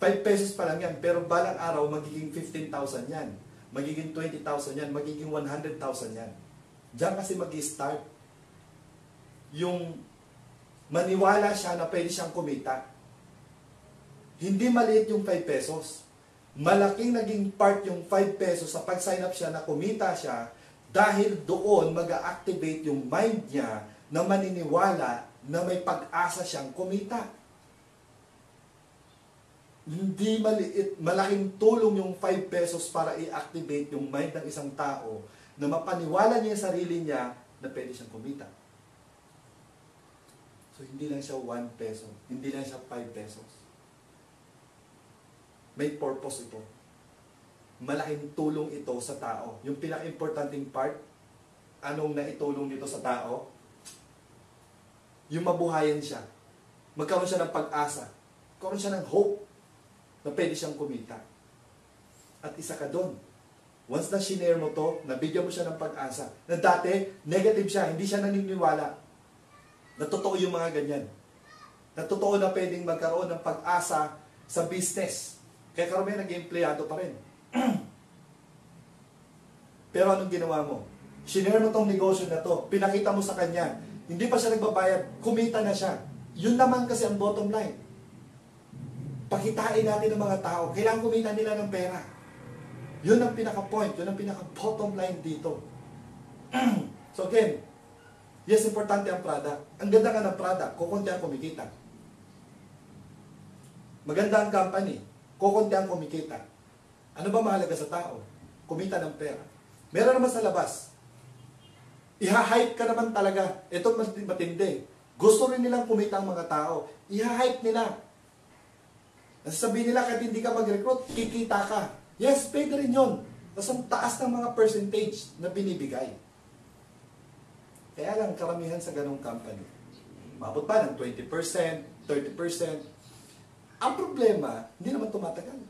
5 pesos pa lang yan, pero balang araw magiging 15,000 yan. Magiging 20,000 yan, magiging 100,000 yan. Diyan kasi mag-i-start yung maniwala siya na pwede siyang kumita. Hindi maliit yung 5 pesos. Malaking naging part yung 5 pesos sa pag-sign up siya na kumita siya dahil doon mag-a-activate yung mind niya na maniniwala na may pag-asa siyang kumita. Hindi maliit, malaking tulong yung 5 pesos para i-activate yung mind ng isang tao na mapaniwala niya sa sarili niya na pwede siyang kumita. So, hindi lang siya 1 peso, hindi lang siya 5 pesos. May purpose ito. Malaking tulong ito sa tao. Yung pinaka-importanting part, anong naitulong dito sa tao? Yung mabuhayan siya. Magkaroon siya ng pag-asa. Magkaroon siya ng hope na pwede siyang kumita. At isa ka doon. Once na shinare mo to, nabigyan mo siya ng pag-asa. Na dati, negative siya, hindi siya naniniwala. Na totoo yung mga ganyan. Na totoo na pwedeng magkaroon ng pag-asa sa business. Kaya karamihan nag-empleyado pa rin. Pero anong ginawa mo? Shinare mo tong negosyo na to, pinakita mo sa kanya, hindi pa siya nagbabayad, kumita na siya. Yun naman kasi ang bottom line. Pakitain natin ng mga tao, kailangan kumita nila ng pera. Yun ang pinaka-point, yun ang pinaka-bottom line dito. So again, yes, importante ang product. Ang ganda nga ng product, kukunti ang kumikita. Maganda ang company, kukunti ang kumikita. Ano ba mahalaga sa tao? Kumita ng pera. Meron naman sa labas. Iha-hype ka naman talaga. Ito matindi. Gusto rin nilang kumita ang mga tao. Iha-hype nila. Nasasabihin nila kahit hindi ka mag-recruit, kikita ka. Yes, pwede rin yun. Tapos ang taas ng mga percentage na binibigay. Kaya lang karamihan sa ganong company. Mabot pa ng 20%, 30%. Ang problema, hindi naman tumatagal.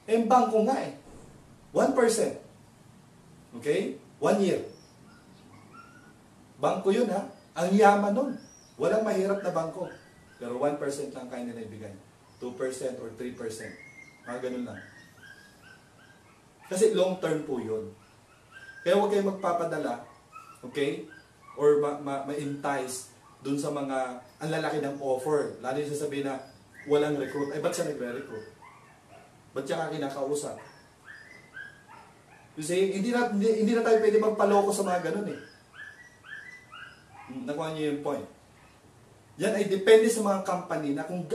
Yung bangko nga 1%. Okay? 1 year. Bangko yun ha. Ang yaman nun. Walang mahirap na bangko. Pero 1% lang kaya nila ibigay. 2% or 3%. Mga ganun lang. Kasi long term po yun. Kaya huwag kayong magpapadala, okay? Or ma-entice dun sa mga, ang lalaki ng offer. Lalo yung sasabihin na walang recruit. Ay, ba't siya nagre-recruit? Ba't siya ka kinakausap? You see, hindi na tayo pwede magpaloko sa mga ganun eh. Nakuha niyo yung point. Yan ay depende sa mga company na kung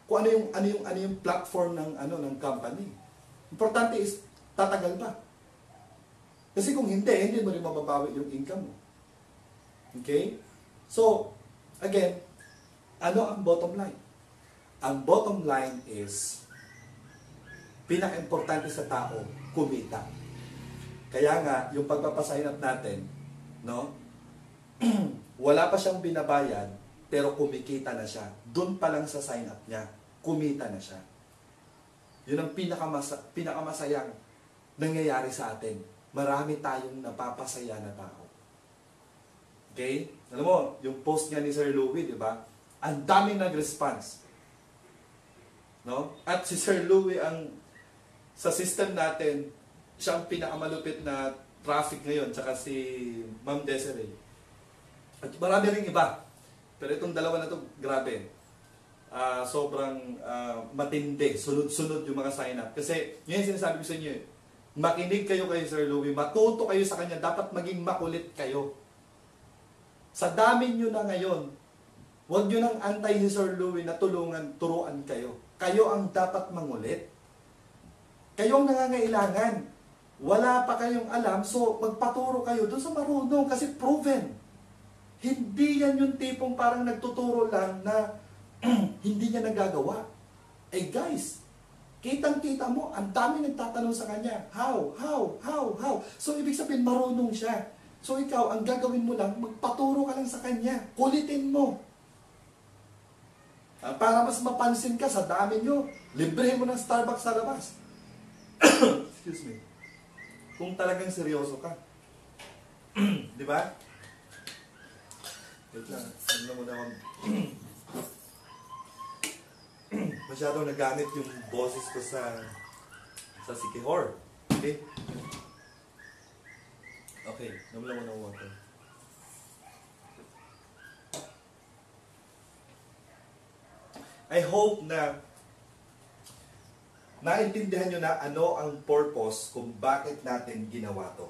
ano yung platform ng company. Importante is tatagal ba? Kasi kung hindi mo rin mababawi yung income mo. Okay? So, again, ano ang bottom line? Ang bottom line is pinaka-importante sa tao, kumita. Kaya nga, yung pagpapasign up natin, no? Wala pa siyang binabayad, pero kumikita na siya. Doon pa lang sa sign up niya, kumita na siya. Yun ang pinakamasayang nangyayari sa atin. Marami tayong napapasaya na tao. Okay? Alam mo, yung post niya ni Sir Louie, di ba? Ang daming nag-response. No? At si Sir Louie, sa system natin, siya ang pinakamalupit na traffic ngayon, tsaka si Ma'am Desiree. At marami rin iba. Pero itong dalawa na to, grabe. Sobrang matindi. Sunod-sunod yung mga sign up. Kasi, yun yung sinasabi ko sa inyo, makinig kayo kay Sir Louie, matuto kayo sa kanya, dapat maging makulit kayo. Sa dami nyo na ngayon, huwag nyo nang antay ni Sir Louie na turuan kayo. Kayo ang dapat mangulit. Kayo ang nangangailangan. Wala pa kayong alam, so magpaturo kayo doon sa marunong kasi proven. Hindi yan yung tipong parang nagtuturo lang na hindi niya nagagawa. Eh guys, kitang-kita mo, ang dami nagtatanong sa kanya, how? So ibig sabihin, marunong siya. So ikaw, ang gagawin mo lang, magpaturo ka lang sa kanya. Kulitin mo. Para mas mapansin ka sa dami nyo, librehin mo ng Starbucks sa labas. Excuse me. Kung talagang seryoso ka. Di ba? Wait lang. Ano muna ako. Masyadong nagamit yung boses ko sa Sikihor. Okay? Okay. Namula mo ng water. I hope na naintindihan nyo na ano ang purpose kung bakit natin ginawa to.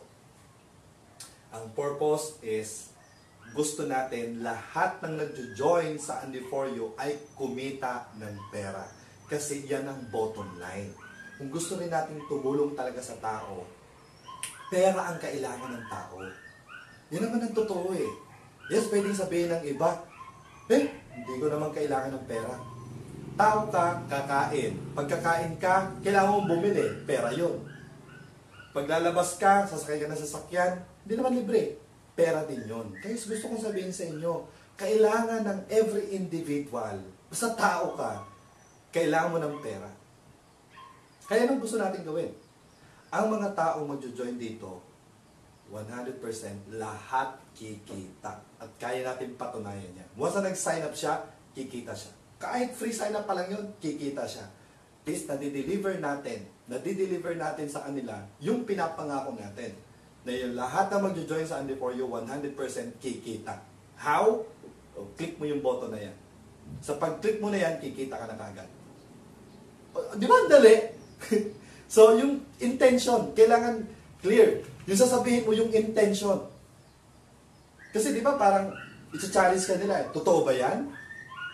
Ang purpose is gusto natin lahat ng nag-join sa Andy For You ay kumita ng pera. Kasi yan ang bottom line. Kung gusto rin natin tumulong talaga sa tao, pera ang kailangan ng tao. Yan naman ang totoo eh. Yes, pwedeng sabihin ng iba, hindi ko naman kailangan ng pera. Tao ka, kakain. Pagkakain ka, kailangan mong bumili. Pera yun. Paglalabas ka, sasakay ka na sasakyan, hindi naman libre. Pera din yun. Kaya gusto kong sabihin sa inyo, kailangan ng every individual, basta tao ka, kailangan mo ng pera. Kaya anong gusto natin gawin? Ang mga taong magjo-join dito, 100% lahat kikita. At kaya natin patunayan yan. Once na nag-sign up siya, kikita siya. Kahit free sign up pa lang yun, kikita siya. Please, nadi-deliver natin sa kanila yung pinapangako natin. Na yung lahat na magjo-join sa Andy For You, 100% kikita. How? Click mo yung button na yan. Sa pag-click mo na yan, kikita ka na kagad. Di ba ang dali? So, yung intention, kailangan clear. Yung sasabihin mo yung intention. Kasi di ba parang i-challenge ka nila. Totoo ba yan?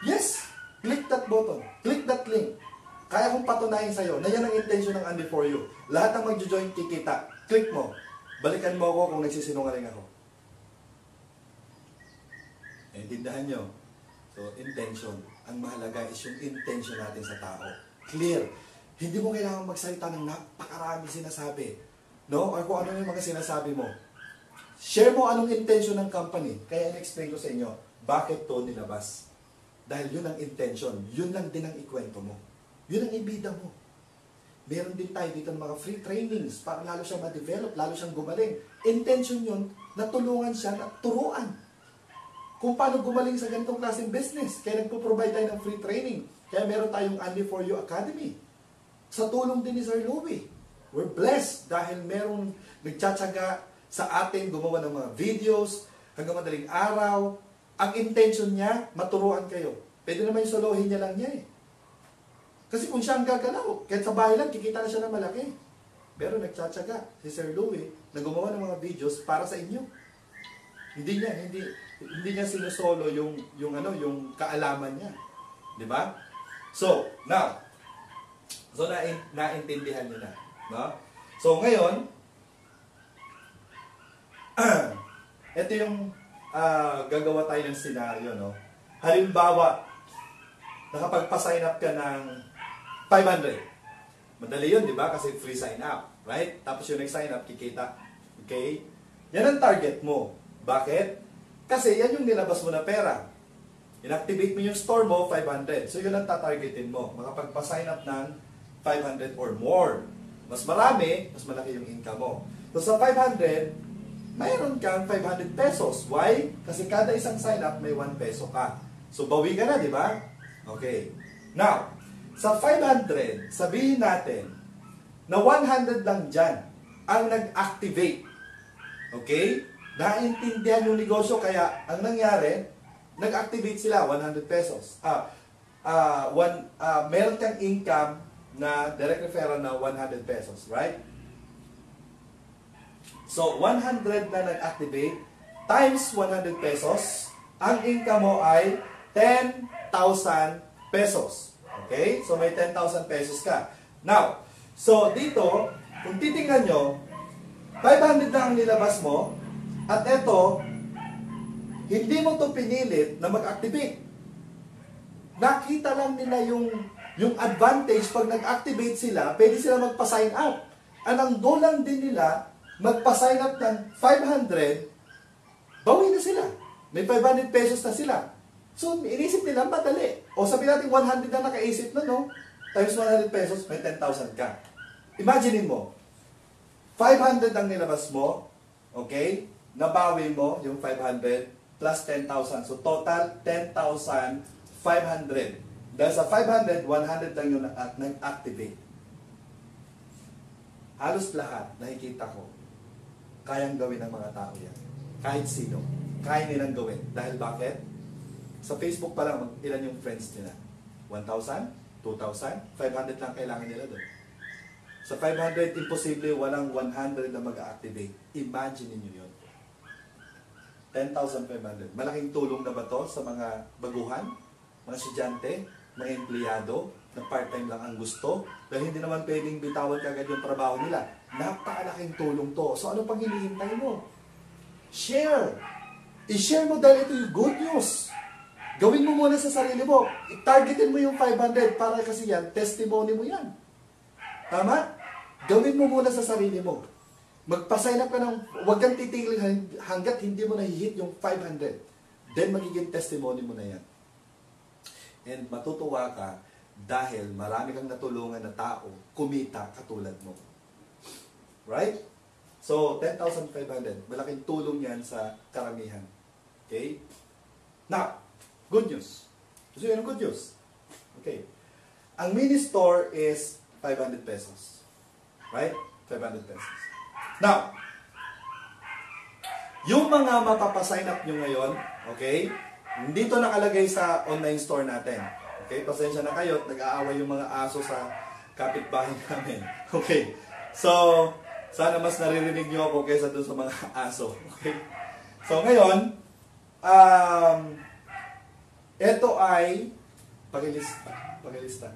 Yes! Click that button. Click that link. Kaya kong patunayan sa'yo na yan ang intention ng Andy For You. Lahat ng magjo-join, kikita. Click mo. Balikan mo ako kung nagsisinungaling ako. Intindahan nyo. So, intention. Ang mahalaga is yung intention natin sa tao. Clear. Hindi mo kailangan magsalita ng napakaraming sinasabi. No? Or kung ano yung mga sinasabi mo. Share mo anong intention ng company. Kaya in-explain ko sa inyo, bakit to nilabas. Dahil yun ang intention. Yun lang din ang ikwento mo. Yun ang ibida mo. Meron din tayo dito ng mga free trainings para lalo siyang ma-develop, lalo siyang gumaling. Intention yun, natulungan siya na turuan. Kung paano gumaling sa ganitong klaseng business. Kaya nagpo-provide tayo ng free training. Kaya meron tayong Andy For You Academy. Sa tulong din ni Sir Louie. We're blessed dahil merong nagtsatsaga sa atin gumawa ng mga videos hanggang madaling araw. Ang intention niya, maturuan kayo. Pwede naman yung solohin niya lang niya eh. Kasi kung siya ang gagalaw, kahit sa bahay lang, kikita na siya ng malaki. Pero nagtsatsaga si Sir Louie na gumawa ng mga videos para sa inyo. Hindi niya sinusolo yung kaalaman niya. Di ba? So, now, naintindihan niyo na. No? So, ngayon, ito yung gagawa tayo ng senaryo, no? Halimbawa, nakapagpa-sign up ka ng 500. Madali yun, di ba? Kasi free sign up, right? Tapos yung nag-sign up, kikita. Okay? Yan ang target mo. Bakit? Kasi yan yung nilabas mo na pera. Inactivate mo yung store mo, 500. So yun ang tatargetin mo. Makapagpa-sign up ng 500 or more. Mas marami, mas malaki yung income mo. So sa 500, mayroon kang 500 pesos. Why? Kasi kada isang sign up, may 1 peso ka. So, bawi ka na, di ba? Okay. Now, sa 500, sabihin natin na 100 lang dyan ang nag-activate. Okay? Naintindihan yung negosyo, kaya ang nangyari, nag-activate sila, 100 pesos. Meron kang income na direct referral na 100 pesos, right? So, 100 na nag-activate times 100 pesos, ang income mo ay 10,000 pesos. Okay? So, may 10,000 pesos ka. Now, so dito, kung titingnan nyo, 500 na ang nilabas mo, at eto, hindi mo to pinilit na mag-activate. Nakita lang nila yung advantage pag nag-activate sila, pwede sila magpa-sign up. Ang goal lang din nila, magpa-sign up ng 500, bawi na sila. May 500 pesos na sila. So, inisip nila, madali. O sabi natin 100 na nakaisip na, no? Times 100 pesos, may 10,000 ka. Imaginein mo, 500 ang nilabas mo, okay? Nabawi mo yung 500 plus 10,000. So, total 10,500. Dahil sa 500, 100 lang yung nag-activate. Halos lahat, nakikita ko, kayang gawin ng mga tao yan. Kahit sino. Kaya nilang gawin. Dahil bakit? Sa Facebook pa lang, ilan yung friends nila? 1,000? 2,000? 500 lang kailangan nila doon. Sa 500, imposible walang 100 na mag-activate. Imagine niyo yun. 10,500. Malaking tulong na ba to sa mga baguhan, mga estudyante, mga empleyado, na part-time lang ang gusto? Dahil hindi naman pwedeng bitawan kagad yung trabaho nila. Napakalaking tulong to. So ano pang hinihintay mo? Share! I-share mo dahil ito yung good news. Gawin mo muna sa sarili mo. I-targetin mo yung 500 para kasi yan, testimony mo yan. Tama? Gawin mo muna sa sarili mo. Magpa-sign up ka ng, huwag kang titigil hanggat hindi mo nahihit yung 500. Then magiging testimony mo na yan. And matutuwa ka dahil marami kang natulungan na tao kumita katulad mo. Right? So, 10,500. Malaking tulong yan sa karamihan. Okay? Now, good news. Gusto yun ang good news. Okay. Ang mini store is 500 pesos. Right? 500 pesos. Now, yung mga mapapasign up nyo ngayon, okay, hindi to nakalagay sa online store natin. Okay? Pasensya na kayo, nag-aaway yung mga aso sa kapitbahay namin. Okay? So, sana mas naririnig nyo ako kaysa dun sa mga aso. Okay? So, ngayon, ito ay, pakilista.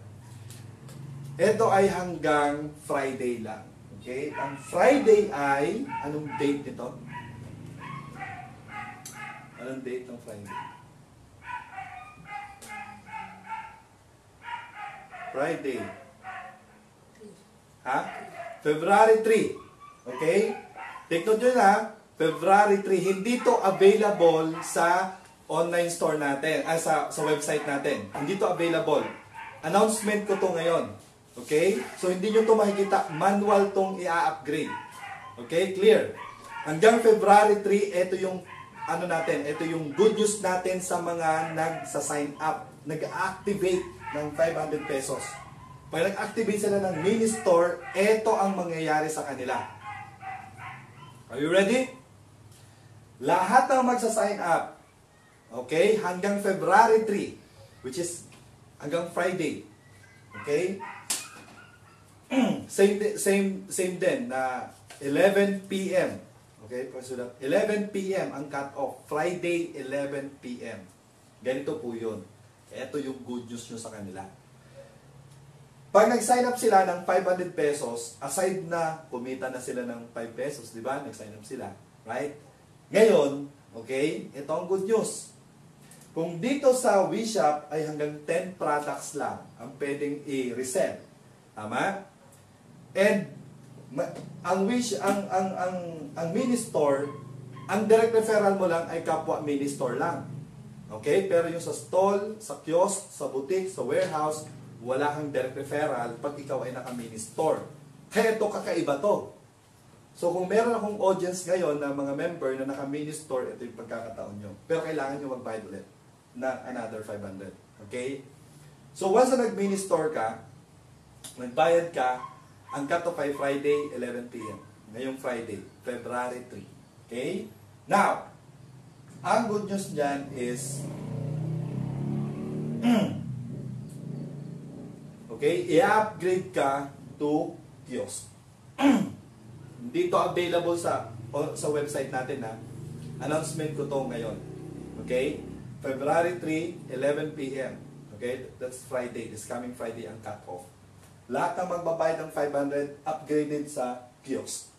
Ito ay hanggang Friday lang. Okay? Ang Friday ay, anong date nito? Anong date ng Friday? Friday. Ha? February 3. Okay? Take note nyo na, February 3, hindi to available sa online store natin, sa website natin. Hindi to available. Announcement ko to ngayon. Okay? So, hindi nyo to makikita. Manual tong i-upgrade. Okay? Clear? Hanggang February 3, ito yung ano natin, ito yung good news natin sa mga nagsa-sign up, nag-activate ng 500 pesos. Pag nag-activate sila ng mini store, ito ang mangyayari sa kanila. Are you ready? Lahat ng magsa-sign up, okay, hanggang February 3, which is hanggang Friday. Okay? Same din na 11 p.m. Okay? 11 p.m. ang cut-off. Friday, 11 p.m. Ganito po yun. Ito yung good news nyo sa kanila. Pag nag-sign up sila ng 500 pesos, aside na kumita na sila ng 5 pesos, di ba? Nag-sign up sila. Right? Ngayon, okay, ito ang good news. Kung dito sa WeShop ay hanggang 10 products lang ang pwedeng i-resell. Tama? And ang mini store, ang direct referral mo lang ay kapwa mini store lang. Okay? Pero yung sa stall, sa kiosk, sa boutique, sa warehouse, wala kang direct referral pag ikaw ay naka-mini store. Kaya ito kakaiba to. So kung meron akong audience ngayon na mga member na naka-mini store, ito yung pagkakataon nyo. Pero kailangan nyo mag-bayad ulit na another 500. Okay? So once na nag-mini store ka, nagbayad ka, ang cut-off ay Friday, 11 p.m. Ngayong Friday, February 3. Okay? Now, ang good news dyan is okay, i-upgrade ka to kiosk. Dito available sa website natin na announcement ko to ngayon. Okay? February 3, 11 p.m. Okay? That's Friday. This coming Friday ang cut-off. Lahat ng magbabayad ng 500 upgraded sa kiosk.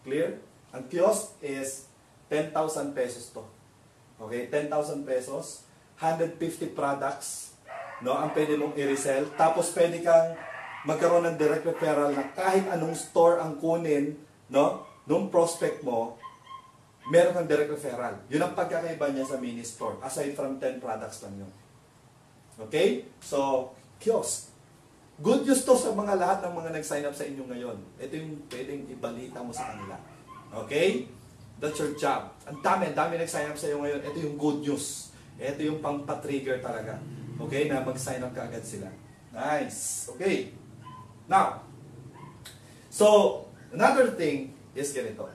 Clear? Ang kiosk is 10,000 pesos to. Okay? 10,000 pesos. 150 products. No, ang pwede mong i-resell. Tapos pwede kang magkaroon ng direct referral na kahit anong store ang kunin, no, nung prospect mo, meron kang direct referral. Yun ang pagkakaiba niya sa mini store. Aside from 10 products lang yun. Okay? So, kiosk. Good news to sa mga lahat ng mga nag-sign up sa inyo ngayon. Ito yung pwedeng ibalita mo sa kanila. Okay? That's your job. Ang dami nag-sign up sa iyo ngayon. Ito yung good news. Ito yung pang-trigger talaga. Okay? Na mag-sign up ka agad sila. Nice. Okay. Now, so, another thing is ganito.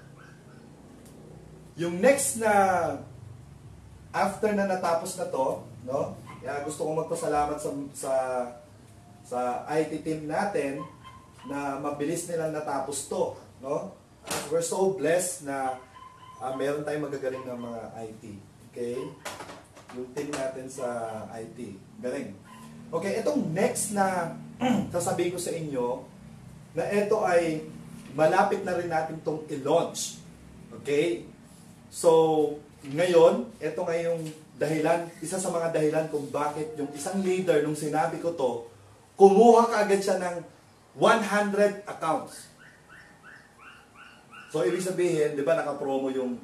Yung next na, after na natapos na to, no? Kaya gusto kong magpasalamat sa IT team natin na mabilis nilang natapos to, no? We're so blessed na meron tayong magagaling na mga IT. Okay? Yung team natin sa IT. Galing. Okay, itong next na sasabihin ko sa inyo na ito ay malapit na rin natin itong i-launch. Okay? So, ngayon, ito nga yung dahilan, isa sa mga dahilan kung bakit yung isang leader, nung sinabi ko to, kumuha kaagad siya ng 100 accounts. So, ibig sabihin, di ba, naka-promo yung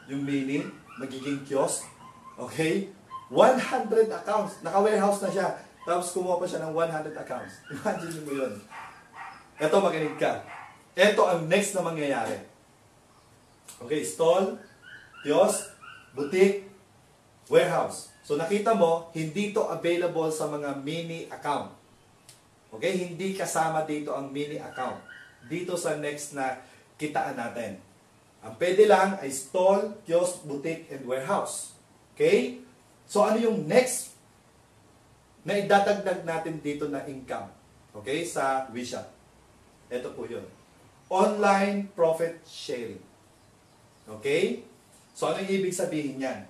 yung mini, magiging kiosk. Okay? 100 accounts. Naka-warehouse na siya. Tapos kumuha pa siya ng 100 accounts. Imagine mo yun. Ito, makinig ka. Ito ang next na mangyayari. Okay, stall, kiosk, boutique, warehouse. So nakita mo, hindi to available sa mga mini account. Okay, hindi kasama dito ang mini account. Dito sa next na kitaan natin. Ang pwede lang ay stall, kiosk, boutique, and warehouse. Okay? So ano yung next na idadagdag natin dito na income? Okay, sa WeShop. Ito po yun. Online profit sharing. Okay? So ano yung ibig sabihin yan?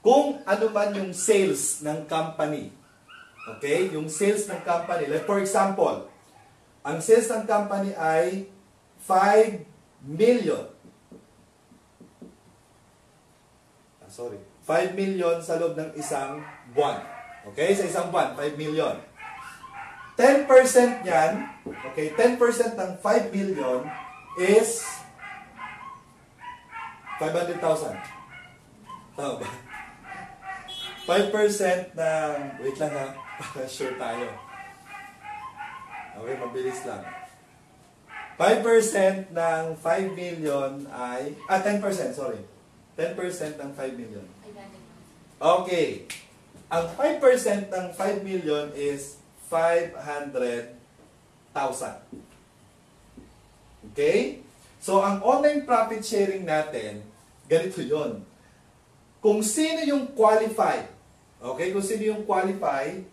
Kung ano man yung sales ng company, okay? Yung sales ng company, like for example, ang sales ng company ay 5 million. 5 million sa loob ng isang buwan. Okay? Sa isang buwan, 5 million. 10% yan, okay, 10% ng 5 million is 500,000. Tama ba? 5% ng, wait lang ha, para sure tayo. Okay, mabilis lang. 5% ng 5 million ay, 10%, sorry. 10% ng 5 million. Okay. Ang 5% ng 5 million is 500,000. Okay? So, ang online profit sharing natin, ganito yon. Kung sino yung qualified, okay? Kung sino yung qualified,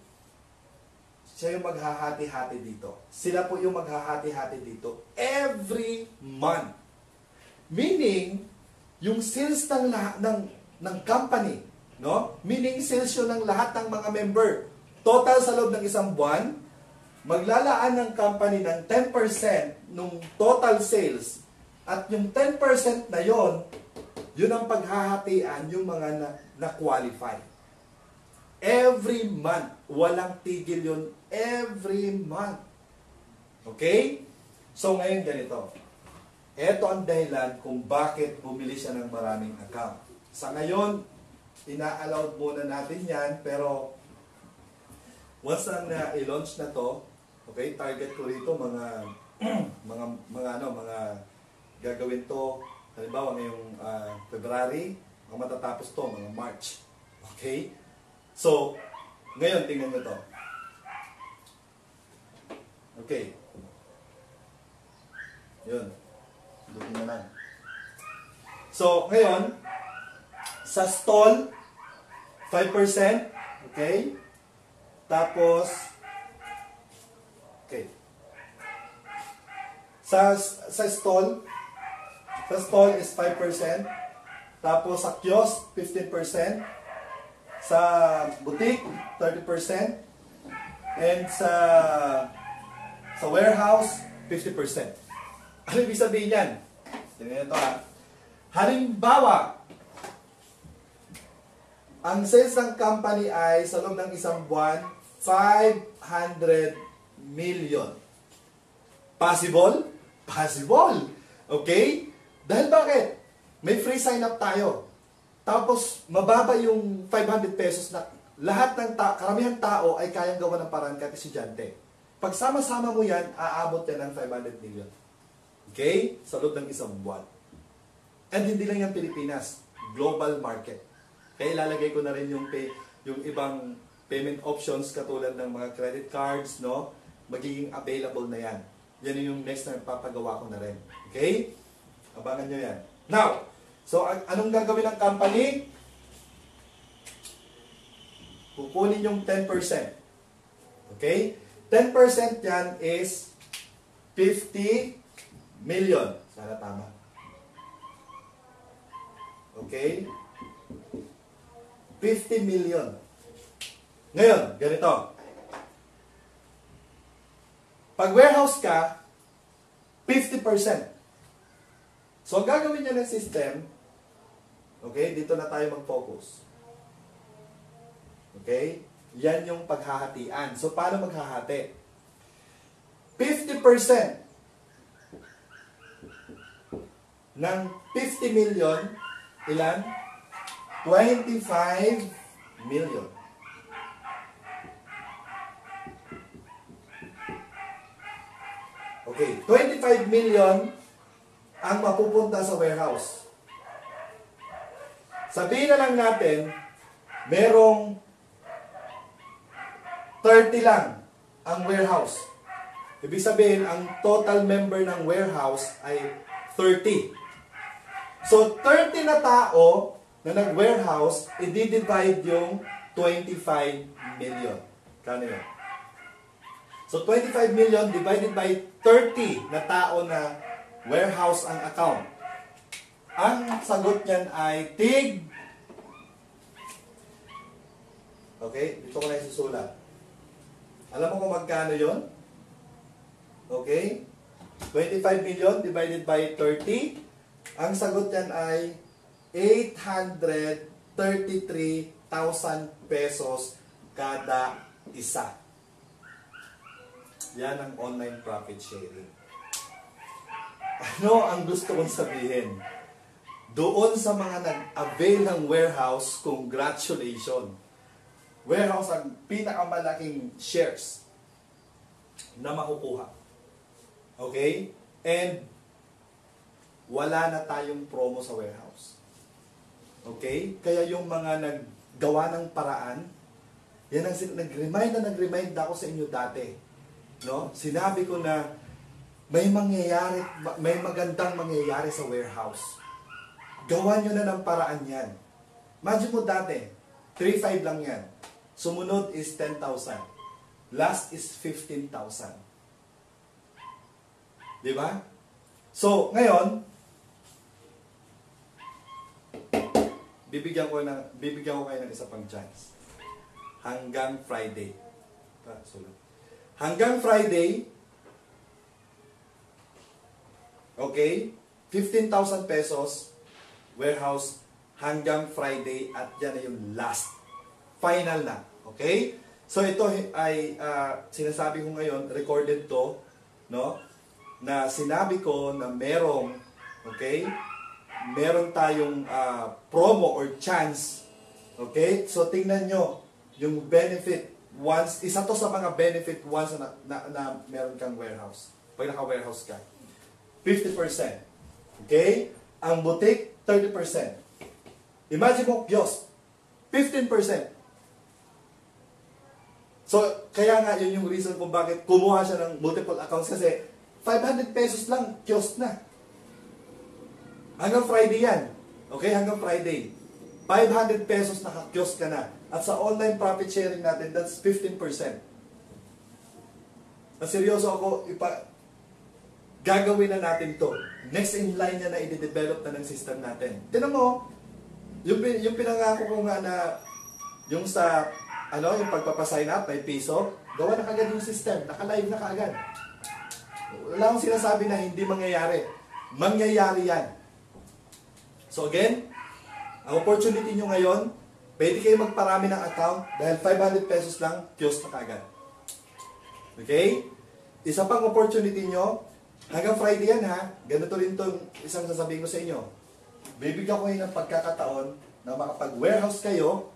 siya yung maghahati-hati dito. Sila po yung maghahati-hati dito every month. Meaning, yung sales ng company, no? Meaning, sales yun ng lahat ng mga member. Total sa loob ng isang buwan, maglalaan ng company ng 10% nung total sales. At yung 10% na yon, yun ang paghahatian yung mga na-qualify. Every month. Walang tigil yun. Every month. Okay? So ngayon ganito. Ito ang dahilan kung bakit bumili siya ng maraming account. Sa ngayon, ina-allowed muna natin yan, pero once na i-launch na to, okay, target ko rito mga mga gagawin to, halimbawa ngayong February, matatapos to mga March. Okay? So, ngayon tingnan nyo to. Okay. Yun. Dutin na lang. So, ngayon, sa stall, 5%. Okay? Tapos, okay. Sa stall is 5%. Tapos sa kiosk, 15%. Sa boutique, 30%. And sa warehouse, 50%. Ano ibig sabihin yan? Tingnan ito ha. Halimbawa, ang sales ng company ay sa loob ng isang buwan, 500 million. Possible? Possible. Okay? Dahil bakit? May free sign up tayo. Tapos, mababa yung 500 pesos na lahat ng karamihan tao ay kayang gawa ng paraan kahit estudyante. Pag sama-sama mo yan, aabot yan ng 500 million. Okay? Sa loob ng isang buwan. And hindi lang yan Pilipinas. Global market. Kaya ilalagay ko na rin yung ibang payment options katulad ng mga credit cards, no? Magiging available na yan. Yan yung next na papagawa ko na rin. Okay? Abangan nyo yan. Now, so anong gagawin ng company? Kukunin yung 10%. Okay? 10% yan is 50 million. Sana tama. Okay? 50 million. Ngayon, ganito. Pag warehouse ka, 50%. So, ang gagawin niya ng system, okay, dito na tayo mag-focus. Okay? Yan yung paghahatian. So, paano maghahati? 50% ng 50 million, ilan? 25 million. Okay, 25 million ang mapupunta sa warehouse. Sabihin na lang natin, merong 30 lang ang warehouse. Ibig sabihin, ang total member ng warehouse ay 30. So, 30 na tao na nag-warehouse, i-divide yung 25 million. Kano yun? So, 25 million divided by 30 na tao na warehouse ang account. Ang sagot niyan ay tig. Okay, dito ko na isusulat. Alam mo kung magkano yon? Okay? 25 million divided by 30. Ang sagot niyan ay 833,000 pesos kada isa. Yan ang online profit sharing. Ano ang gusto kong sabihin? Doon sa mga nag-avail ng warehouse, congratulations. Warehouse ang pinakamalaking shares na makukuha. Okay? And wala na tayong promo sa warehouse. Okay? Kaya yung mga naggawa ng paraan, yan ang nag-remind ako sa inyo dati. No? Sinabi ko na may magandang mangyayari sa warehouse. Gawa nyo na ng paraan yan. Imagine mo dati, 3,500 lang yan. Sumunod is 10,000. Last is 15,000. Di ba? So, ngayon, bibigyan ko kayo ng isa pang chance. Hanggang Friday. Hanggang Friday, okay, 15,000 pesos, warehouse, hanggang Friday, at yan na yung last. Final na. Okay? So, ito ay, sinasabi ko ngayon, recorded to, no? Na sinabi ko na merong, okay, meron tayong promo or chance. Okay? So, tingnan nyo, yung benefit, once, isa to sa mga benefit once na meron kang warehouse. Pag naka-warehouse ka. 50%. Okay? Ang boutique, 30%. Imagine mo, kiosk, 15%. So, kaya nga yun yung reason kung bakit kumuha siya ng multiple accounts kasi 500 pesos lang, kiosk na. Hanggang Friday yan. Okay? Hanggang Friday. 500 pesos naka-kiosk ka na. At sa online profit sharing natin, that's 15%. Seryoso ako, gagawin na natin to. Next in line na i-develop na ng system natin. Tinan mo, yung pinangako ko nga na, yung sa, yung pagpapasign up, may piso, gawa na kagad yung system, naka-live na kagad. Wala akong sinasabi na hindi mangyayari. Mangyayari yan. So again, ang opportunity nyo ngayon, pwede kayo magparami ng account dahil 500 pesos lang, kiosk na kagad. Okay? Isa pang opportunity nyo, Hanggang Friday yan ha. Ganito rin itong isang sasabihin ko sa inyo. Bibigyan ko kayo ng pagkakataon na makapag-warehouse kayo.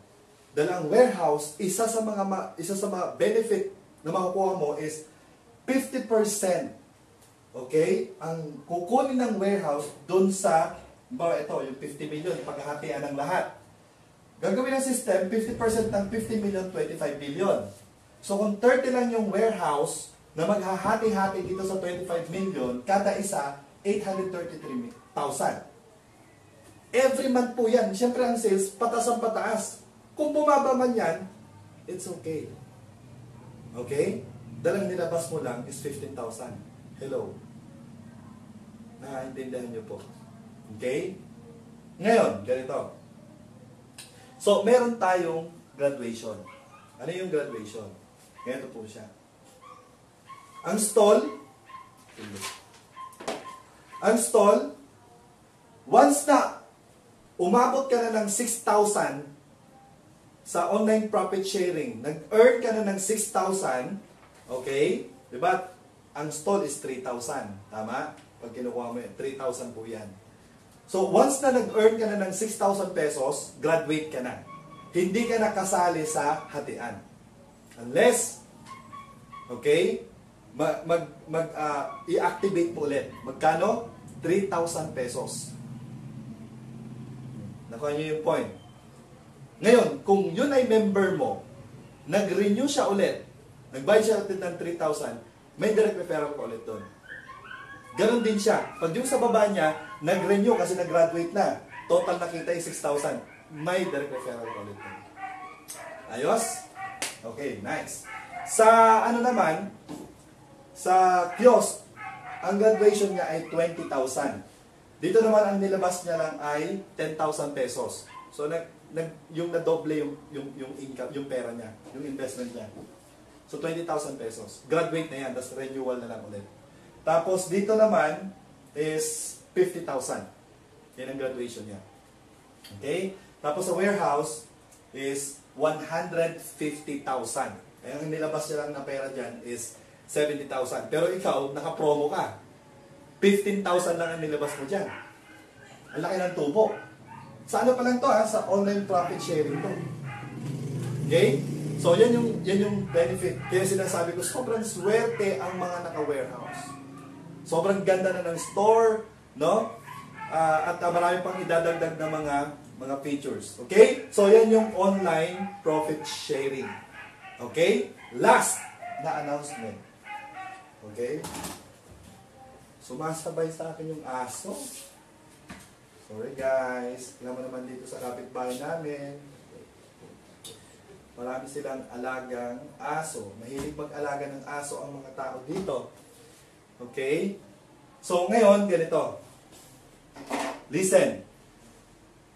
Dahil ang warehouse, isa sa mga benefit na makukuha mo is 50%. Okay? Ang kukunin ng warehouse dun sa, ito, yung 50 million, paghahatian ng lahat. Gagawin ng system, 50% ng 50 million, 25 billion. So kung 30 lang yung warehouse na maghahati-hati dito sa 25 million, kada isa, 833,000. Every month po yan. Siyempre ang sales, patas ang pataas. Kung bumaba man yan, it's okay. Okay? Dalang nilabas mo lang is 15,000. Hello. Nakaintindihan niyo po. Okay? Ngayon, ganito. So, meron tayong graduation. Ano yung graduation? Ganito po siya. Ang stall, once na umabot ka na ng 6,000 sa online profit sharing, nag-earn ka na ng 6,000, okay? Diba? Ang stall is 3,000. Tama? Pag kinukuha mo yan, 3,000 po yan. So, once na nag-earn ka na ng 6,000 pesos, graduate ka na. Hindi ka na kasali sa hatian. Unless, okay, i-activate mo ulit. Magkano? 3,000 pesos. Nakuha niyo yung point. Ngayon, kung yun ay member mo, nag-renew siya ulit, nagbayad siya ulit ng 3,000, may direct referral ko ulit doon. Ganon din siya. Pag yung sa baba niya, nag-renew kasi nag-graduate na, total nakita yung 6,000, may direct referral ko ulit doon. Ayos? Okay, nice. Sa ano naman, sa kiosk, ang graduation niya ay 20,000. Dito naman ang nilabas niya lang ay 10,000 pesos. So yung nadoble yung income, yung pera niya, yung investment niya. So 20,000 pesos. Graduate na yan, tapos renewal na lang ulit. Tapos dito naman is 50,000. Yan ang graduation niya. Okay? Tapos sa warehouse is 150,000. Kaya ang nilabas niya lang na pera dyan is 70,000. Pero ikaw, naka-promo ka. 15,000 lang ang nilabas mo dyan. Ang laki ng tubo. Sa ano pa lang to ha? Sa online profit sharing to. Okay? So, yan yung benefit. Kaya sinasabi ko, sobrang swerte ang mga naka-warehouse. Sobrang ganda na ng store, no? At marami pang idadagdag na mga features. Okay? So, yan yung online profit sharing. Okay? Last na announcement. Okay? Sumasabay sa akin yung aso. Sorry guys. Alam mo naman dito sa kapitbahay namin. Marami silang alagang aso. Mahilig mag-alaga ng aso ang mga tao dito. Okay? So ngayon, ganito. Listen.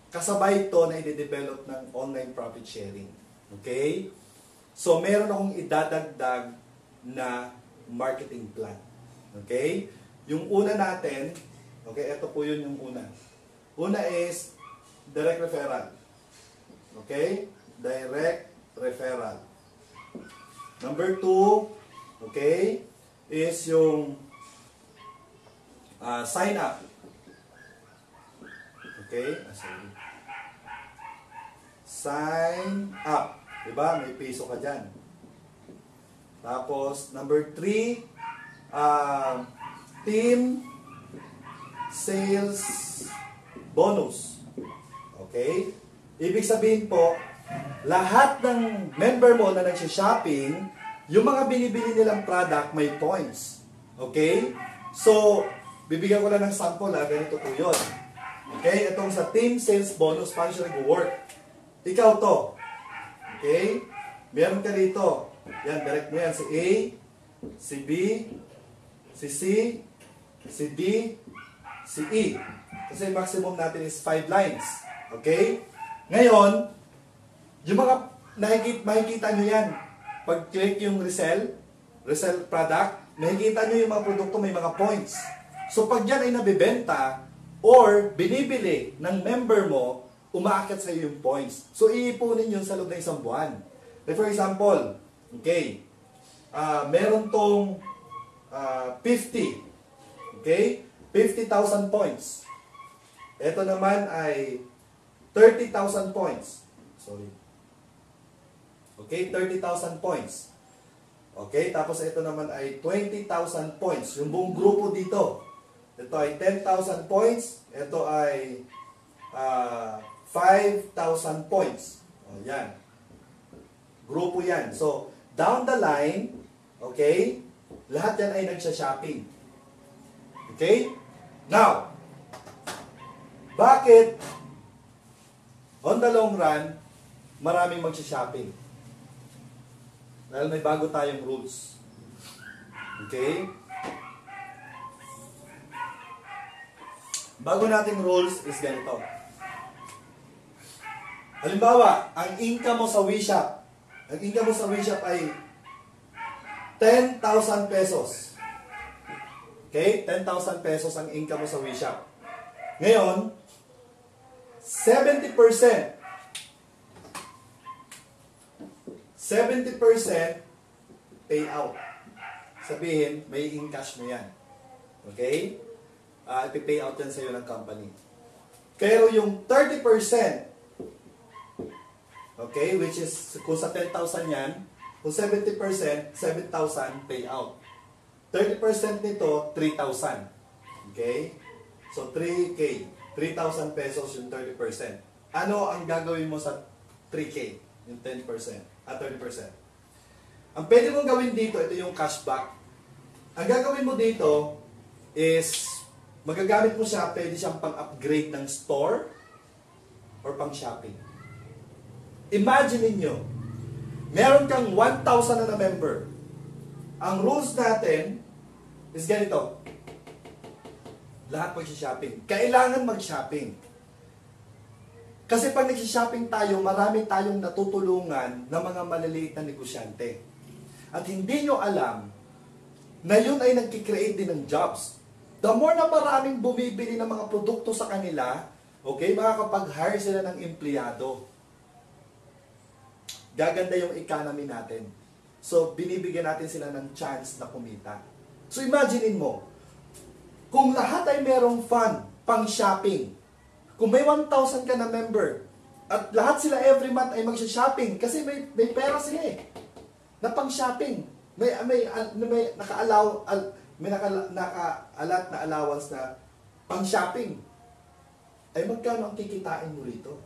Kasabay ito na i-develop ng online profit sharing. Okay? So meron akong idadagdag na marketing plan. Okay? Yung una natin, okay, ito po yun yung una. Una is direct referral. Okay? Direct referral. Number 2, okay, is yung sign up. Okay? Sorry. Sign up. Diba? May piso ka dyan. Tapos, number 3, team sales bonus. Okay? Ibig sabihin po, lahat ng member mo na nagsha-shopping, yung mga binibili nilang product may points. Okay? So, bibigyan ko lang ng sample ha, ganito po yun. Okay? Itong sa team sales bonus, paano siya nag-work? Ikaw to. Okay? Meron ka dito. Yan, direct mo yan. Si A, si B, si C, si D, si E. Kasi maximum natin is 5 lines. Okay? Ngayon, yung mga makikita nyo yan. Pag click yung resell product, makikita nyo yung mga produkto may mga points. So pag yan ay nabibenta or binibili ng member mo, umaakyat sa iyo yung points. So iipunin yun sa loob ng isang buwan. Like for example, okay, meron tong 50. Okay? 50,000 points. Ito naman ay 30,000 points. Sorry. Okay, 30,000 points. Okay, tapos ito naman ay 20,000 points. Yung buong grupo dito. Ito ay 10,000 points. Ito ay 5,000 points. O, yan. Grupo yan. So, down the line, okay, lahat yan ay nagsha-shopping. Okay? Now, bakit on the long run, maraming magsha-shopping? Dahil may bago tayong rules. Okay? Bago nating rules is ganito. Halimbawa, ang income mo sa WeShop, ang income mo sa WeShop ay 10,000 pesos. Okay? 10,000 pesos ang income mo sa WeShop. Ngayon, 70% payout. Sabihin, may in-cash mo yan. Okay? Ipi-pay out yan sa'yo ng company. Pero yung 30%, okay, which is, kung sa 10,000 yan, kung 70%, 7,000 payout. 30% nito, 3,000. Okay? So, 3K. 3,000 pesos yung 30%. Ano ang gagawin mo sa 3K? Yung 10%. 30%. Ang pwede mong gawin dito, ito yung cashback. Ang gagawin mo dito is, magagamit mo siya, pwede siyang pang-upgrade ng store or pang-shopping. Imagine niyo, meron kang 1,000 na member. Ang rules natin is ganito. Lahat mag-shopping. Kailangan mag-shopping. Kasi pag nag-shopping tayo, marami tayong natutulungan ng mga maliliit na negosyante. At hindi nyo alam na yun ay nagkikreate din ng jobs. The more na maraming bumibili ng mga produkto sa kanila, okay, makakapag-hire sila ng empleyado. Gaganda yung economy natin. So, binibigyan natin sila ng chance na kumita. So, imaginein mo, kung lahat ay merong fund pang shopping, kung may 1,000 ka na member, at lahat sila every month ay magsha-shopping, kasi may pera sila eh, na pang shopping. May naka-alat na allowance na pang shopping. Ay magkano ang kikitain mo rito?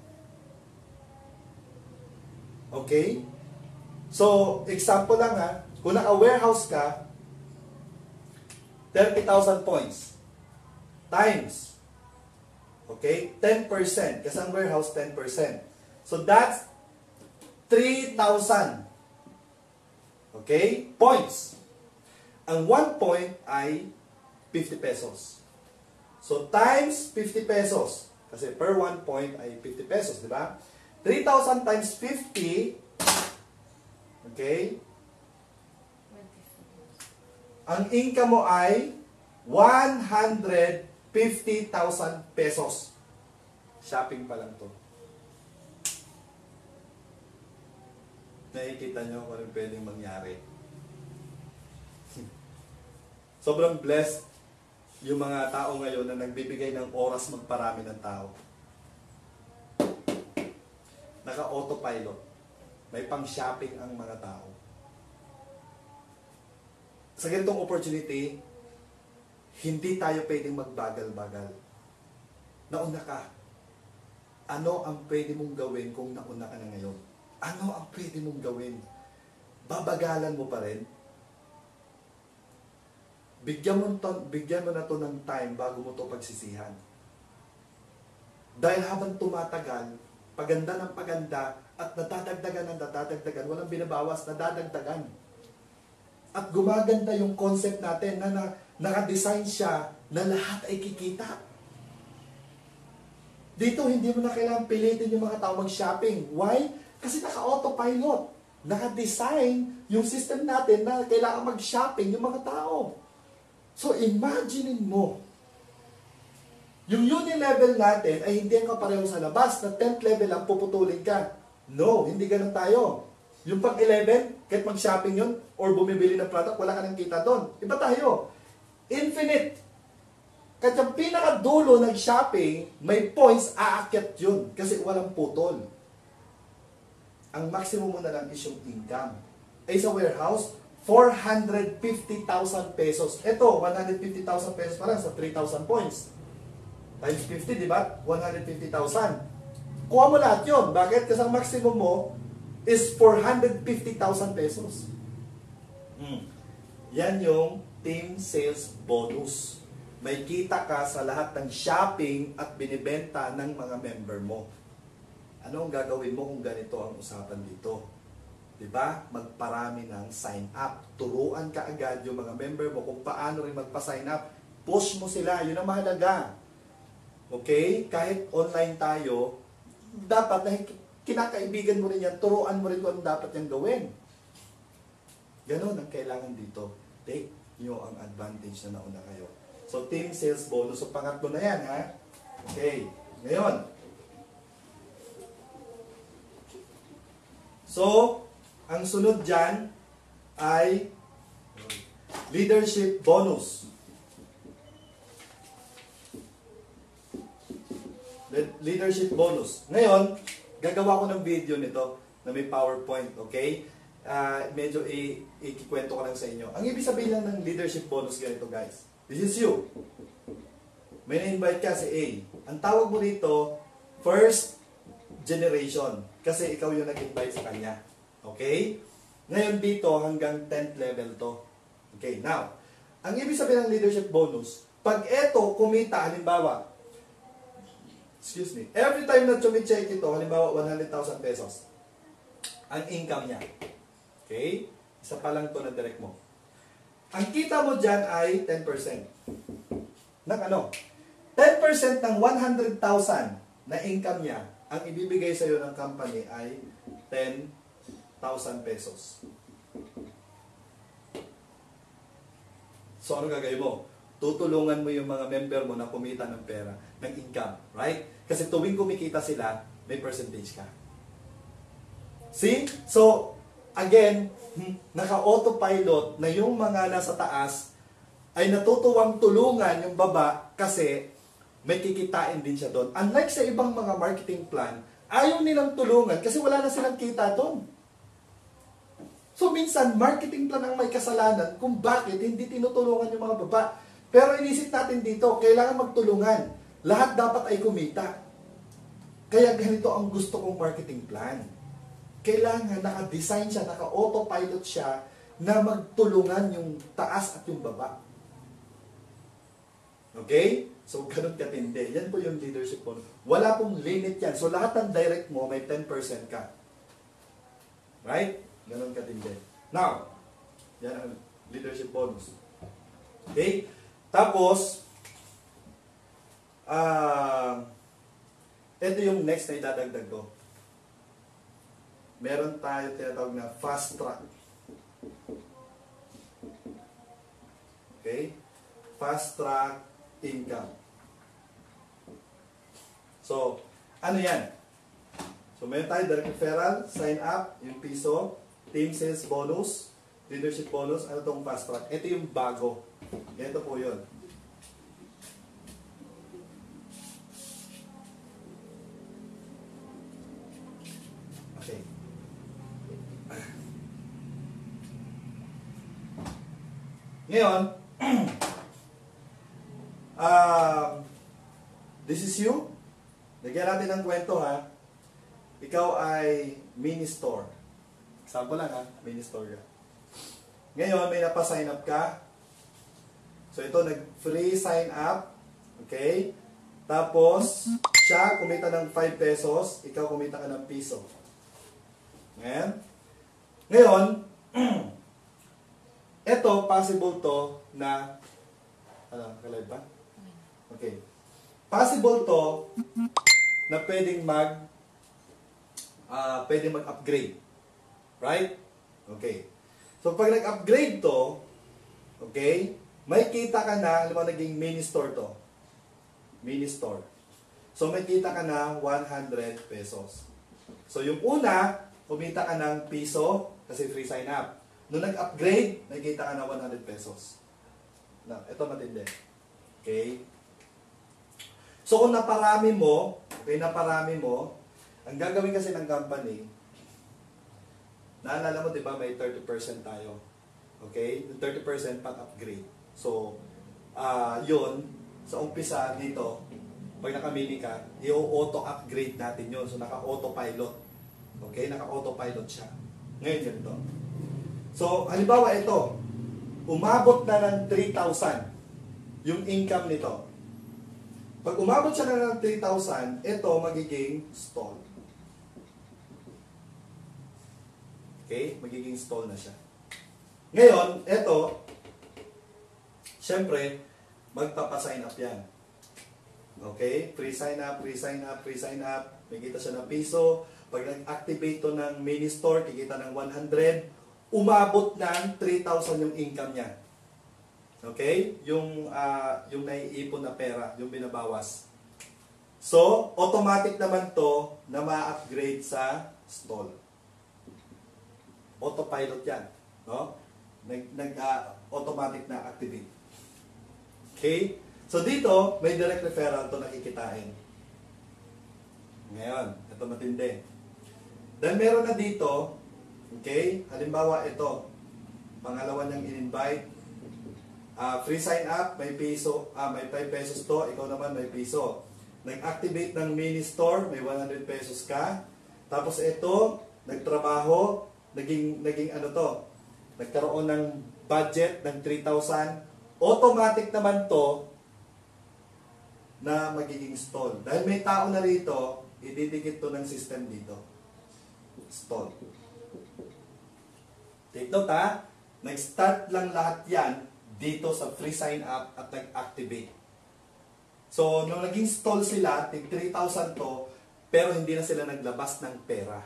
Okay? So, example lang ha, kung naka-warehouse ka, 30,000 points times, okay, 10%, kasi ang warehouse 10%. So, that's 3,000. Okay? Points. Ang 1 point ay 50 pesos. So, times 50 pesos. Kasi per 1 point ay 50 pesos, di ba? 3,000 times 50, okay? Ang income mo ay 150,000 pesos. Shopping pa lang to. Nakikita nyo kung ano pwedeng mangyari. Sobrang blessed yung mga tao ngayon na nagbibigay ng oras magparami ng tao. Naka-autopilot. May pang-shopping ang mga tao. Sa ganitong opportunity, hindi tayo pwedeng magbagal-bagal. Nauna ka. Ano ang pwede mong gawin kung nauna ka na ngayon? Ano ang pwede mong gawin? Babagalan mo pa rin? Bigyan mo na to ng time bago mo to pagsisihan. Dahil habang tumatagal, paganda ng paganda, at nadadagdagan, walang binabawas, nadadagdagan. At gumaganda yung concept natin na naka-design siya na lahat ay kikita. Dito, hindi mo na kailangan pilitin yung mga tao mag-shopping. Why? Kasi naka-autopilot. Naka-design yung system natin na kailangan mag-shopping yung mga tao. So, imaginein mo, yung uni-level natin ay hindi ang kapareho sa labas, na 10th level lang puputulin ka. No, hindi ganun tayo. Yung pag-11, kahit mag-shopping yun, or bumibili ng product, wala ka nang kita doon. Iba tayo. Infinite. Kahit yung pinakadulo nag-shopping, may points, aakyat yun. Kasi walang putol. Ang maximum mo na lang is yung income. Ay sa warehouse, 450,000 pesos. Ito, 150,000 pesos pa lang sa 3,000 points. Times 50, di ba? 150,000. Kuha mo lahat yun. Bakit? Kasi ang maximum mo is 450,000 pesos. Yan yung team sales bonus. May kita ka sa lahat ng shopping at binibenta ng mga member mo. Ano ang gagawin mo kung ganito ang usapan dito? Diba? Magparami ng sign up. Turuan ka agad yung mga member mo kung paano rin magpa-sign up. Push mo sila. Yun ang mahalaga. Okay? Kahit online tayo, dapat na kinakaibigan mo rin yan. Turuan mo rin kung ano dapat yung gawin. Ganon ang kailangan dito. Take nyo ang advantage na nauna kayo. So, team sales bonus. So, pangatlo na yan, ha? Okay. Ngayon. So, ang sunod dyan ay leadership bonus. Leadership bonus. Ngayon, gagawa ko ng video nito na may PowerPoint, okay? Medyo ikikwento ko lang sa inyo. Ang ibig sabihin lang ng leadership bonus ganito, guys. This is you. May na-invite ka si A. Ang tawag mo dito, first generation. Kasi ikaw yung nag-invite sa kanya. Okay? Ngayon dito, hanggang 10th level to. Okay, now, ang ibig sabihin ng leadership bonus, pag eto kumita, halimbawa, excuse me, every time na chumicheck ito, halimbawa 100,000 pesos, ang income niya. Okay? Isa pa lang to na direct mo. Ang kita mo dyan ay 10%. Ng ano? 10% ng 100,000 na income niya, ang ibibigay sa iyo ng company ay 10,000 pesos. So, ano gagawin mo? Tutulungan mo yung mga member mo na kumita ng pera, ng income. Right? Kasi tuwing kumikita sila, may percentage ka. See? So, again, naka-autopilot na yung mga nasa taas ay natutuwang tulungan yung baba kasi may kikitain din siya doon. Unlike sa ibang mga marketing plan, ayaw nilang tulungan kasi wala na silang kita doon. So minsan, marketing plan ang may kasalanan kung bakit hindi tinutulungan yung mga baba. Pero inisip natin dito, kailangan magtulungan. Lahat dapat ay kumita. Kaya ganito ang gusto kong marketing plan. Kailangan naka-design siya, naka-autopilot siya na magtulungan yung taas at yung baba. Okay? So, ganun katindi. Yan po yung leadership bonus. Wala pong limit yan. So, lahat ng direct mo, may 10% ka. Right? Ganun katindi. Now, yan ang leadership bonus. Okay? Tapos, ito yung next na idadagdag ko. Meron tayo tinatawag na fast track. Okay? Fast track income. So, ano yan? So, meron tayo direct referral, sign up, yung piso, team sales bonus, leadership bonus, ano tong fast track? Ito yung bago. Ito po yun. Okay. Ngayon, this is you. Lagyan natin ng kwento, ha. Ikaw ay mini store. Example lang, ha. Mini store ka. Ngayon, may napa-sign up ka. So, ito, nag-free sign up. Okay? Tapos, siya kumita ng 5 pesos. Ikaw kumita ka ng piso. Ayan. Ngayon, ito, possible to na, ano, kalive ba? Okay. Possible to na pwedeng mag-upgrade. Right? Okay. So, pag nag-upgrade to, okay, may kita ka na, alam mo, naging mini store to. Mini store. So, may kita ka na 100 pesos. So, yung una, kumita ka ng piso kasi free sign up. Nung nag-upgrade, nakita ka na 100 pesos. Now, ito matindi. Okay? So kung naparami mo, okay, naparami mo, ang gagawin kasi ng company, naalala mo, di ba, may 30% tayo. Okay? Yung 30% pang-upgrade. So, yun, sa umpisa dito, pag nakamili ka, i-auto-upgrade natin yun. So, naka-autopilot. Okay? Naka-autopilot siya. Ngayon, ganito. So, halimbawa ito, umabot na ng 3,000 yung income nito. Pag umabot siya na ng 3,000, ito magiging stall. Okay? Magiging stall na siya. Ngayon, ito, syempre, magpapasign up yan. Okay? Free sign up, free sign up, free sign up. Makikita siya ng piso. Pag nag-activate to ng mini store, kikita ng 100. Umabot ng 3,000 yung income niya. Okay? Yung naiipon na pera, yung binabawas. So, automatic naman to na ma-upgrade sa stall. Autopilot yan. No? Automatic na activate. Okay? So, dito, may direct referral to nakikitain. Ngayon, ito matindi. Then, meron na dito, okay? Halimbawa, ito. Pangalawa niyang in-invite. Free sign up, may piso, may 5 pesos to, ikaw naman may piso. Nag-activate ng mini store, may 100 pesos ka. Tapos ito, nagtrabaho, naging ano to, nagkaroon ng budget ng 3,000. Automatic naman to na magiging stall. Dahil may tao na rito, ididikit to ng system dito. Stall. Take note ha, nag-start lang lahat yan dito sa free sign up at nag-activate. So, nung naging stall sila, tig 3,000 to, pero hindi na sila naglabas ng pera.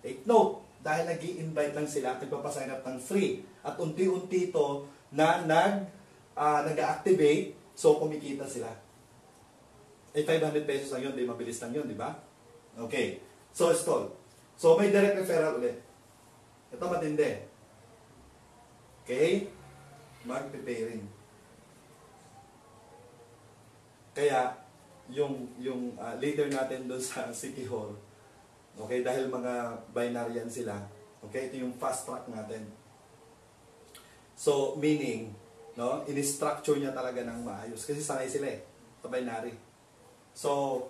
Take note, dahil nag-i-invite lang sila at nagpapasign up ng free. At unti-unti to na nag-activate, so kumikita sila. 500 pesos lang yun, di mabilis lang yun, di ba? Okay. So, stall. So, may direct referral ulit. Ito matindi. Okay? Mag-preparing. Kaya, yung leader natin doon sa City Hall, okay, dahil mga binarian sila, okay, ito yung fast track natin. So, meaning, no, in-structure niya talaga ng maayos. Kasi sanay sila sa binary. So,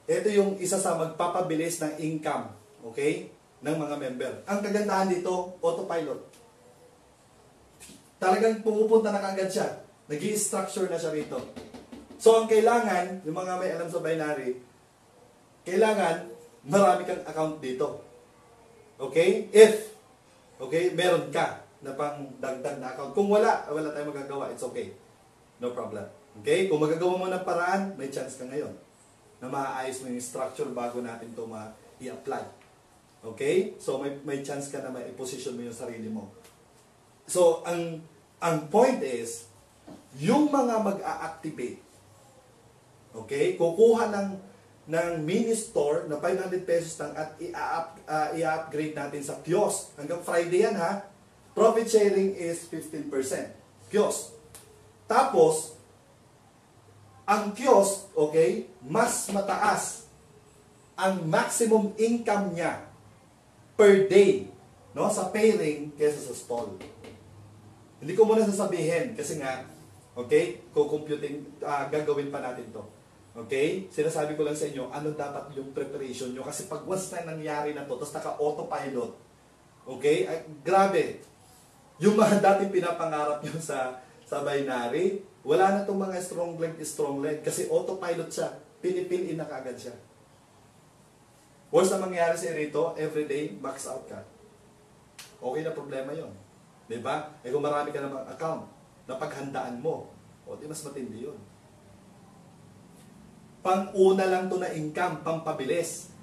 ito yung isa sa magpapabilis ng income, okay, ng mga member. Ang kagandahan dito, autopilot. Talagang pumupunta na kagad siya. Nag-i-structure na siya rito. So, ang kailangan, yung mga may alam sa binary, kailangan marami kang account dito. Okay? If, okay, meron ka na pang dagdag na account. Kung wala tayong magagawa, it's okay. No problem. Okay? Kung magagawa mo ng paraan, may chance ka ngayon na maaayos mo yung structure bago natin ito i-apply. Okay? So, may chance ka na ma-position mo yung sarili mo. So, ang point is, yung mga mag-a-activate, okay, kukuha ng mini store na 500 pesos lang at i-upgrade natin sa kiosk. Hanggang Friday yan ha. Profit sharing is 15%. Kiosk. Tapos, ang kiosk, okay, mas mataas ang maximum income niya per day, no, sa pairing kaysa sa stall. Hindi ko muna sasabihin kasi nga, okay, gagawin pa natin to. Okay? Sinasabi ko lang sa inyo, ano dapat yung preparation nyo. Kasi pag once na nangyari na to, tapos naka-autopilot, okay, grabe. Yung mga dating pinapangarap nyo sa binary, wala na itong mga strong leg. Kasi autopilot siya. Pinipin-in na kaagad siya. Once na mangyari sa rito, everyday, max out ka. Okay na problema yon. Diba? Eh kung marami ka namang account na paghandaan mo, o di mas matindi yun. Pang-una lang to na income, pampabilis.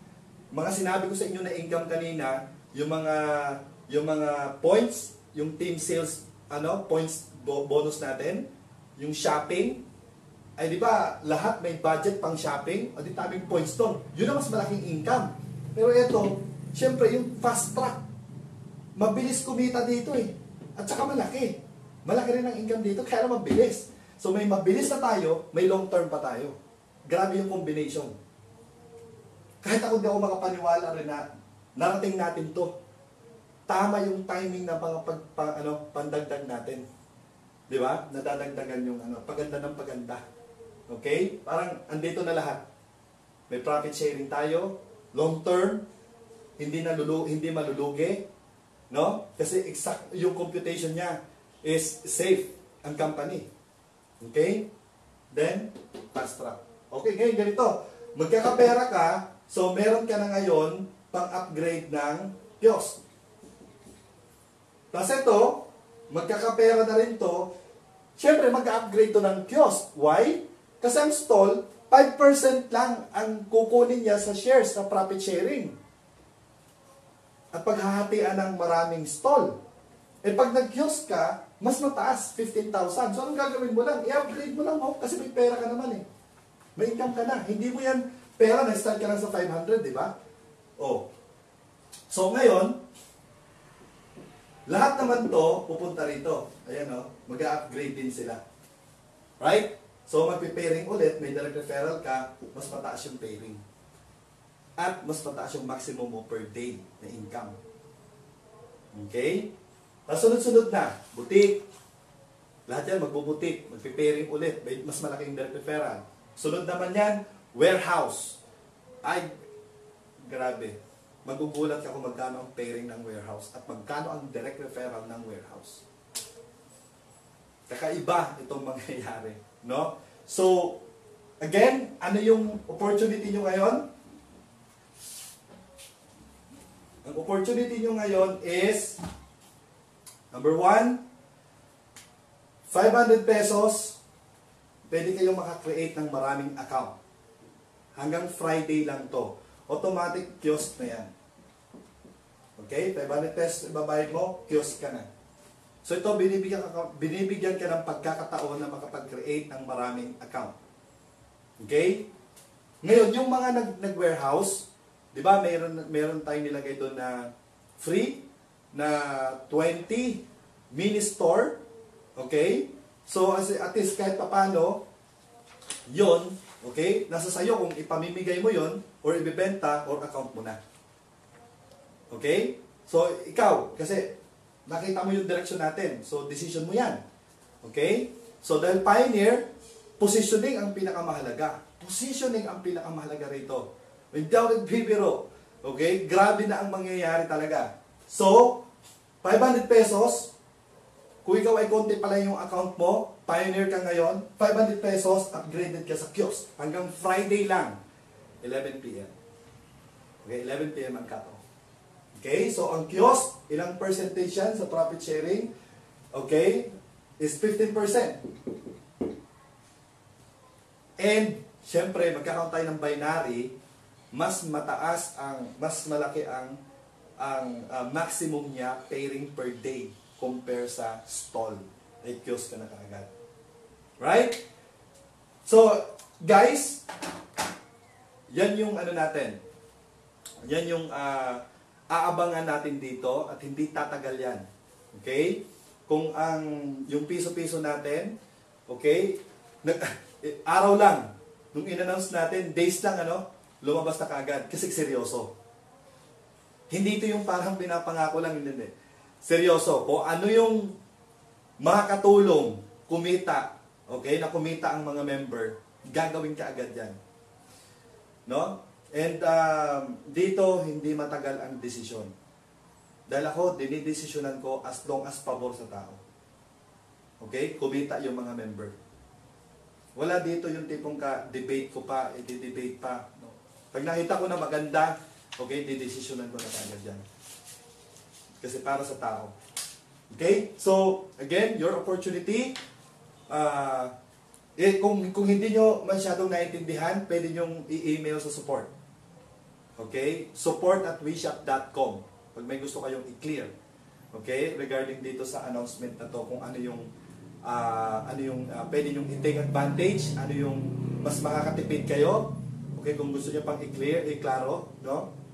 Mga sinabi ko sa inyo na income kanina, yung mga points, yung team sales, points bonus natin, yung shopping, ay di ba, lahat may budget pang shopping, o di tabing points doon. Yun ang mas malaking income. Pero ito, syempre yung fast track, mabilis kumita dito eh. At saka malaki. Malaki rin ang income dito, kaya mabilis. So may mabilis na tayo, may long term pa tayo. grabe yung combination. Kahit ako di ako makapaniwala rin na narating natin to. Tama yung timing na pandagdag natin. Di ba? Nadadagdagan yung paganda ng paganda. Okay? Parang andito na lahat. May profit sharing tayo, long term, hindi malulugi, no? Kasi exact yung computation niya is safe ang company. Okay? Then, fast track. Okay, ngayon ganito. Magkakapera ka, so meron ka na ngayon pang-upgrade ng kiosk. Tapos ito, magkakapera na rin to, syempre mag-upgrade to ng kiosk. Why? Kasi ang stall, 5% lang ang kukunin niya sa shares, sa profit sharing. At paghahatian ng maraming stall. Eh pag nag-kiosk ka, mas mataas, 15,000. So anong gagawin mo lang? I-upgrade mo lang, kasi may pera ka naman eh. May income ka na. Hindi mo yan pera, na-start ka lang sa 500, di ba? Oh. So ngayon, lahat naman to pupunta rito. Ayan mag-upgrade din sila. Right? So magpe-pairing ulit, may direct referral ka, mas mataas yung pairing. At mas mataas yung maximum mo per day na income. Okay? Tapos sunod-sunod na, butik. Lahat yan magbubutik, magpe-pairing ulit, may mas malaking direct referral. Sunod naman yan, warehouse. Ay, grabe. Magugulat ka kung magkano ang pairing ng warehouse at magkano ang direct referral ng warehouse. Kakaiba itong mangyayari, no? So, again, ano yung opportunity nyo ngayon? Ang opportunity nyo ngayon is, number 1, 500 pesos, pwede kayong makakreate ng maraming account. Hanggang Friday lang to. Automatic kiosk na yan. Okay? 500 pesos ibabayad mo, kiosk ka na. So ito, binibigyan ka ng pagkakataon na makapag-create ng maraming account. Okay? Ngayon, yung mga nag-warehouse, di ba, meron tayong nilagay doon na free, na 20 mini store. Okay? So, at least kahit papano, yun, okay, nasa sayo kung ipamimigay mo yon or ibibenta or account mo na. Okay? So, ikaw, kasi nakita mo yung direction natin. So, decision mo yan. Okay? So, dahil pioneer, positioning ang pinakamahalaga. Positioning ang pinakamahalaga rito. Hindi ako nagbibiro. Okay? Grabe na ang mangyayari talaga. So, 500 pesos, kung ikaw ay konti pala yung account mo, pioneer ka ngayon, 500 pesos, upgraded ka sa kiosk. Hanggang Friday lang, 11 p.m. Okay, 11 p.m. ang cut-off. Okay, so ang kiosk, ilang percentage yan sa profit sharing? Okay, is 15%. And, syempre, magkakaroon tayo ng binary, mas malaki ang maximum niya pairing per day compare sa stall. Ay, kiosk ka na kaagad. Right? So, guys, yan yung natin. Yan yung aabangan natin dito at hindi tatagal yan. Okay? Kung yung piso-piso natin, okay, araw lang, nung in-announce natin, days lang, lumabas na kaagad kasi seryoso. Hindi ito yung parang pinapangako lang, hindi. Seryoso. Kung ano yung makakatulong, kumita, okay, na kumita ang mga member, gagawin ka agad yan. No? And dito, hindi matagal ang desisyon. Dahil ako, dinidesisyonan ko as long as pabor sa tao. Okay? Kumita yung mga member. Wala dito yung tipong debate ko pa, i-debate pa. No? Pag nakita ko na maganda, okay, didesisyonan ko na agad yan. Kasi para sa tao. Okay? So, again, your opportunity, kung hindi nyo masyadong naiintindihan, pwede nyo i-email sa support. Okay? support@weshop.com pag may gusto kayong i-clear. Okay? Regarding dito sa announcement na to, kung ano yung pwede nyo i-take advantage, ano yung mas makakatipid kayo. Okay? Kung gusto nyo pang i-clear, i-klaro, no?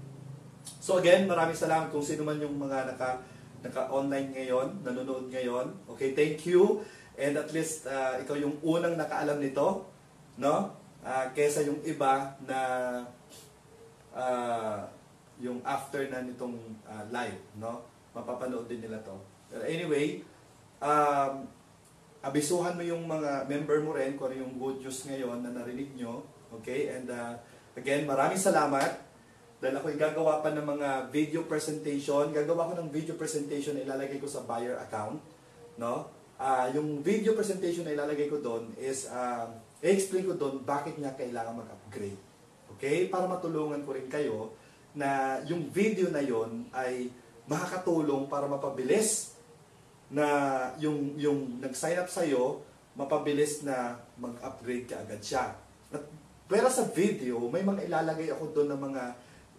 So again, maraming salamat kung sino man yung mga naka-online ngayon, nanonood ngayon. Okay, thank you. And at least ikaw yung unang nakaalam nito, no? kesa yung iba na yung after na nitong live, no? Mapapanood din nila to. But anyway, abisuhan mo yung mga member mo rin kung ano yung good news ngayon na narinig nyo. Okay? And again, maraming salamat. Dahil ako gagawa pa ng mga video presentation. Gagawa ko ng video presentation na ilalagay ko sa buyer account. No? Yung video presentation na ilalagay ko doon is, i-explain ko doon bakit nga kailangan mag-upgrade. Okay? Para matulungan ko rin kayo na yung video na yon ay makakatulong para mapabilis na yung nag-sign up sa'yo, mapabilis na mag-upgrade ka agad siya. Pero sa video, may mga ilalagay ako doon ng mga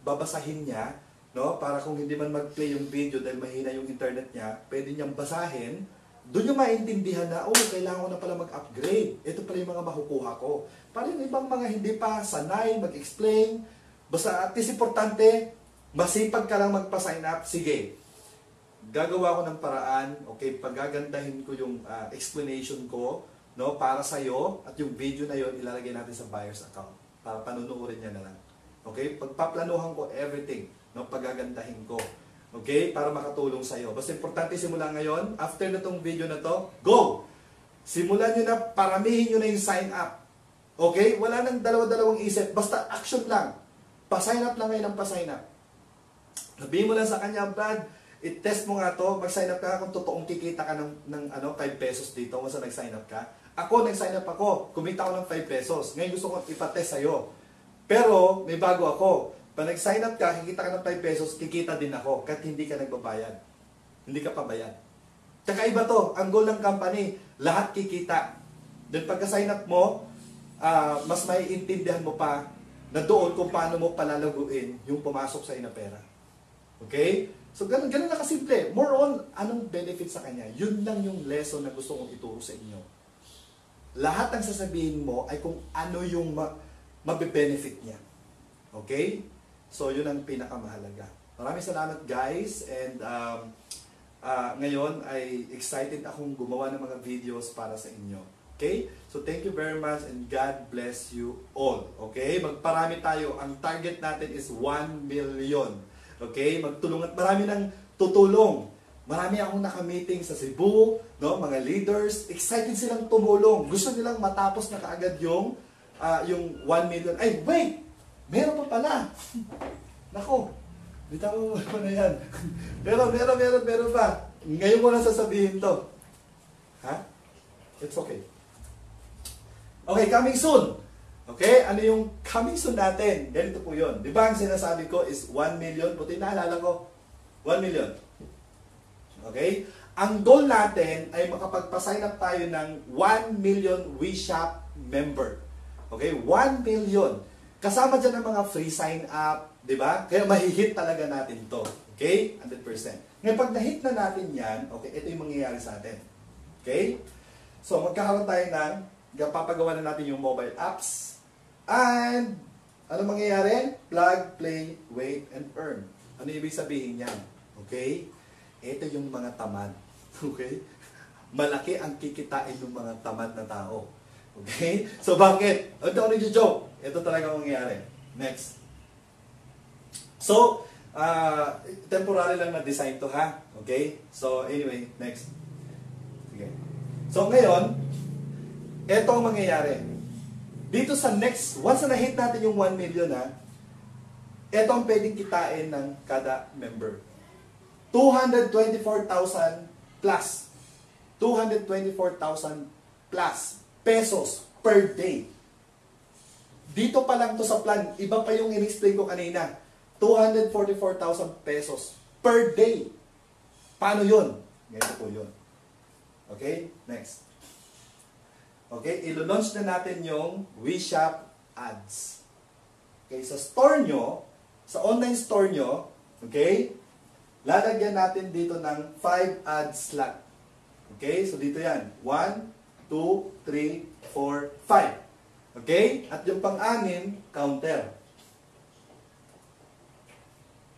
babasahin niya, no? Para kung hindi man mag-play yung video dahil mahina yung internet niya, pwede niyang basahin. Doon yung maintindihan na, kailangan ko na pala mag-upgrade. Ito pala yung mga makukuha ko. Para yung ibang mga hindi pa sanay, mag-explain. Basta at least importante, masipag ka lang magpa-sign up, sige. Gagawa ko ng paraan, okay, pagagandahin ko yung explanation ko, no, para sa iyo at yung video na yon ilalagay natin sa buyer's account para panunuorin niya na lang. Okay? Pagpaplanuhan ko everything, no, pagagandahin ko. Okay? Para makatulong sa iyo. Basta importante simula ngayon, after na tong video na to, go! Simulan niyo na, paramihin niyo na yung sign up. Okay? Wala nang dalawa-dalawang isip, basta action lang. Pa-sign up lang ngayon ng pa-sign up. Sabihin mo lang sa kanya, Brad, i-test mo nga to, mag-sign up ka kung totoong kikita ka ng 5 pesos dito once na nag-sign up ka. Ako, nag-sign up ako, kumita ako ng 5 pesos. Ngayon gusto ko ipatest sa'yo. Pero, may bago ako. Pag nag-sign up ka, kikita ka ng 5 pesos, kikita din ako kahit hindi ka nagbabayad. Hindi ka pabayad. Kakaiba to, ang goal ng company, lahat kikita. Then pagka-sign up mo, mas maiintindihan mo pa na doon kung paano mo palalaguin yung pumasok sa'yo na pera. Okay? So, ganun na kasimple. More on, anong benefit sa kanya? Yun lang yung lesson na gusto kong ituro sa inyo. Lahat ng sasabihin mo ay kung ano yung mabe-benefit niya. Okay? So, yun ang pinakamahalaga. Maraming salamat, guys. And ngayon ay excited akong gumawa ng mga videos para sa inyo. Okay? So, thank you very much and God bless you all. Okay? Magparami tayo. Ang target natin is 1 million. Okay? Magtulungan. Marami nang tutulong. Marami akong naka-meeting sa Cebu, no? Mga leaders. Excited silang tumulong. Gusto nilang matapos na kaagad yung 1 million. Ay, wait! Meron pa pala. Nako. Bitaw mo na yan. Pero meron pa. Ngayon mo lang sasabihin to. Ha? It's okay. Okay, coming soon. Okay, ano yung coming soon natin? Ganito po yun. Di ba ang sinasabi ko is 1 million? Buti naalala ko. 1 million. Okay? Ang goal natin ay makapagpa-sign up tayo ng 1 million WeShop member. Okay? 1 million. Kasama dyan ang mga free sign up. Di ba? Kaya mahihit talaga natin to. Okay? 100%. Ngayon, pag na-hit na natin yan, okay, ito yung mangyayari sa atin. Okay? So, magkakaroon tayo ng papagawa na natin yung mobile apps. And, ano mangyayari? Plug, play, wait, and earn. Ano ibig sabihin yan? Okay? Ito yung mga tamad. Okay? Malaki ang kikitain ng mga tamad na tao. Okay? So, bakit? Ito ako nag-joke. Ito talaga ang mangyayari. Next. So, temporary lang na design to, ha? Okay? So, anyway, next. Sige. So, ngayon, ito ang mangyayari. Dito sa next, once na na-hit natin yung 1 million, ha, ito ang pwedeng kitain ng kada member. 224,000 plus. 224,000 plus pesos per day. Dito pa lang to sa plan. Iba pa yung in-explain ko kanina. 244,000 pesos per day. Paano yun? Ganito po yun. Okay? Next. Okay? Ilo-launch na natin yung WeShop ads. Okay? Sa store nyo, sa online store nyo, okay? Lalagyan natin dito ng 5 ad slot. Okay? So dito yan. 1, 2, 3, 4, 5. Okay? At yung pang-anim, counter.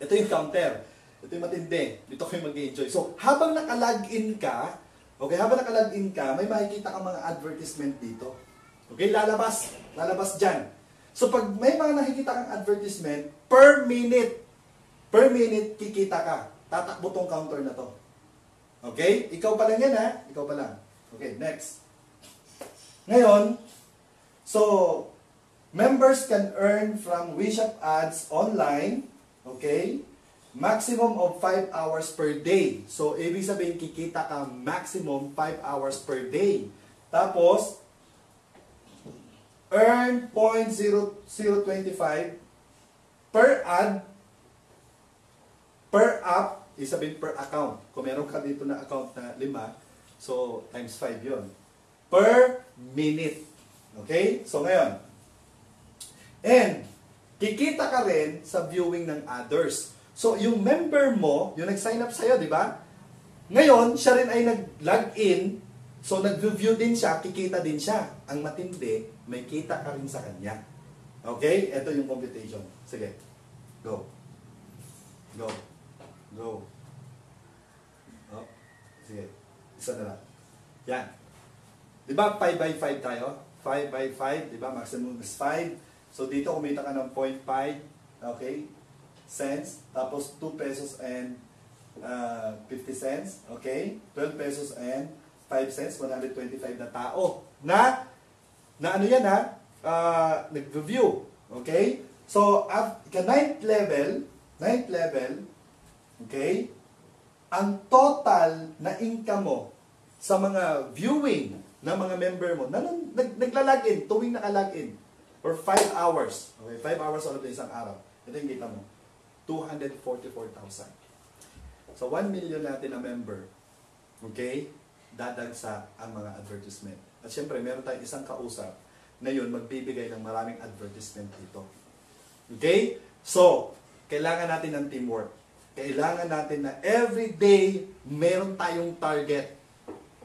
Ito yung counter. Ito yung matindi. Dito kayo mag-enjoy. So, habang naka-login ka, okay, habang naka-login ka, may makikita kang mga advertisement dito. Okay, lalabas. Lalabas dyan. So pag may mga nakikita kang advertisement, per minute kikita ka. Tatakbo tong counter na to. Okay? Ikaw pa lang yan ha? Ikaw pa lang. Okay, next. Ngayon, so, members can earn from WeShop ads online, okay? Maximum of 5 hours per day. So, ibig sabihin, kikita ka maximum 5 hours per day. Tapos, earn 0.0025 per ad, per app, isabihin per account. Kung meron ka dito na account na 5, so times 5 yon. Per minute. Okay? So ngayon, and kikita ka rin sa viewing ng others. So yung member mo, yung nag-sign up sa'yo, di ba? Ngayon, siya rin ay nag-log in, so nag-view din siya, kikita din siya. Ang matindi, may kita ka rin sa kanya. Okay? Ito yung computation. Sige. Go. Go. Go. Oh. Sige. Isa na lang. Yan. Di ba 5 by 5 tayo? 5 by 5, di ba? Maximum is 5. So dito kumita ka ng 0.5, okay? Cents. Tapos 2 pesos and 50 cents. Okay? 12 pesos and 5 cents. 125 na tao. Na ano yan ha? Nag-review. Okay? So, at ninth level, okay? Ang total na income mo sa mga viewing ng mga member mo, nagla-login, tuwing naka-login, for 5 hours. Okay, 5 hours all of the isang araw. Ito yung kita mo, 244,000. So, 1 million natin na member, okay, dadagsa ang mga advertisement. At syempre, meron tayong isang kausap na yun, magbibigay ng maraming advertisement dito. Okay? So, kailangan natin ng teamwork. Kailangan natin na everyday, meron tayong target.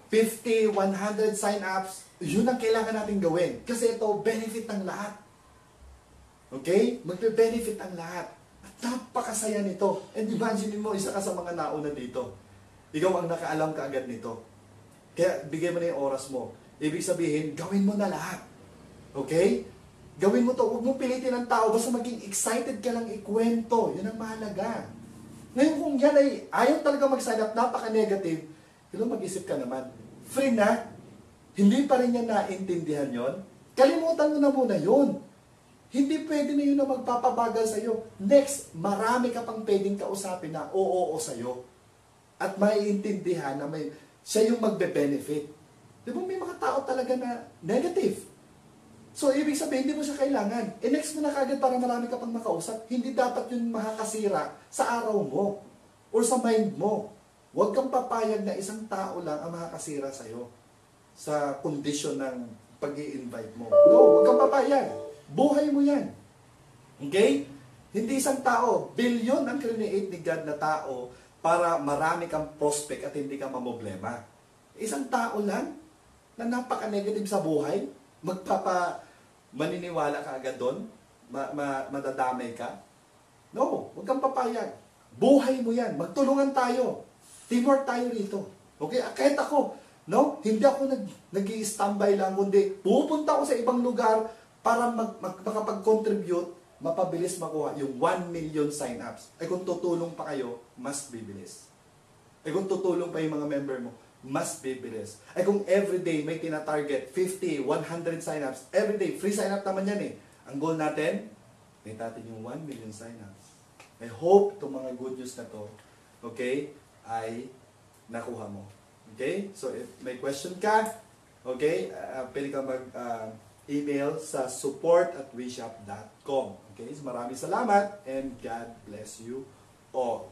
50, 100 sign-ups, yun ang kailangan natin gawin. Kasi ito, benefit ng lahat. Okay? Magbe-benefit ang lahat. At napakasaya nito. And imagine mo, isa ka sa mga nauna dito. Ikaw ang nakaalam ka agad nito. Kaya bigay mo na yung oras mo. Ibig sabihin, gawin mo na lahat. Okay? Gawin mo to. Huwag mo pilitin ang tao. Basta maging excited ka lang ikwento. Yun ang mahalaga. Ngayon kung yan ay ayaw talaga mag-sign up, napaka-negative, mag-isip ka naman. Free na. Hindi pa rin yan naintindihan yon. Kalimutan mo na muna yun. Hindi pwede na yun na magpapabagal sa'yo. Next, marami ka pang pwedeng kausapin na oo sa'yo. At maiintindihan na siya yung magbe-benefit. Di ba may mga tao talaga na negative? So, ibig sabihin, hindi mo siya kailangan. Next mo na kagad para marami ka pang makausap. Hindi dapat yun makakasira sa araw mo or sa mind mo. Huwag kang papayag na isang tao lang ang makakasira sa'yo sa kondisyon ng pag-i-invite mo. No, huwag kang papayag. Buhay mo yan. Okay? Hindi isang tao. Bilyon ang create ni God na tao para marami kang prospect at hindi ka mamblema. Isang tao lang na napaka-negative sa buhay, maniniwala ka agad doon, madadamay ka. No, huwag kang papayag. Buhay mo yan. Magtulungan tayo. Teamwork tayo rito. Okay? Kahit ako, no? Hindi ako nag-i-standby lang, kundi pupunta ako sa ibang lugar para makapag-contribute, mapabilis makuha yung 1 million sign-ups. Ay kung tutulong pa kayo, mas bibilis. Ay kung tutulong pa yung mga member mo, mas bibilis. Ay kung everyday may tina-target 50, 100 sign-ups, everyday, free sign-up naman yan eh. Ang goal natin, may natin yung 1 million sign-ups. I hope itong mga good news na to, okay, ay nakuha mo. Okay? So, if may question ka, okay, pwede ka mag-email sa support@weshop.com. Okay? So, maraming salamat and God bless you all.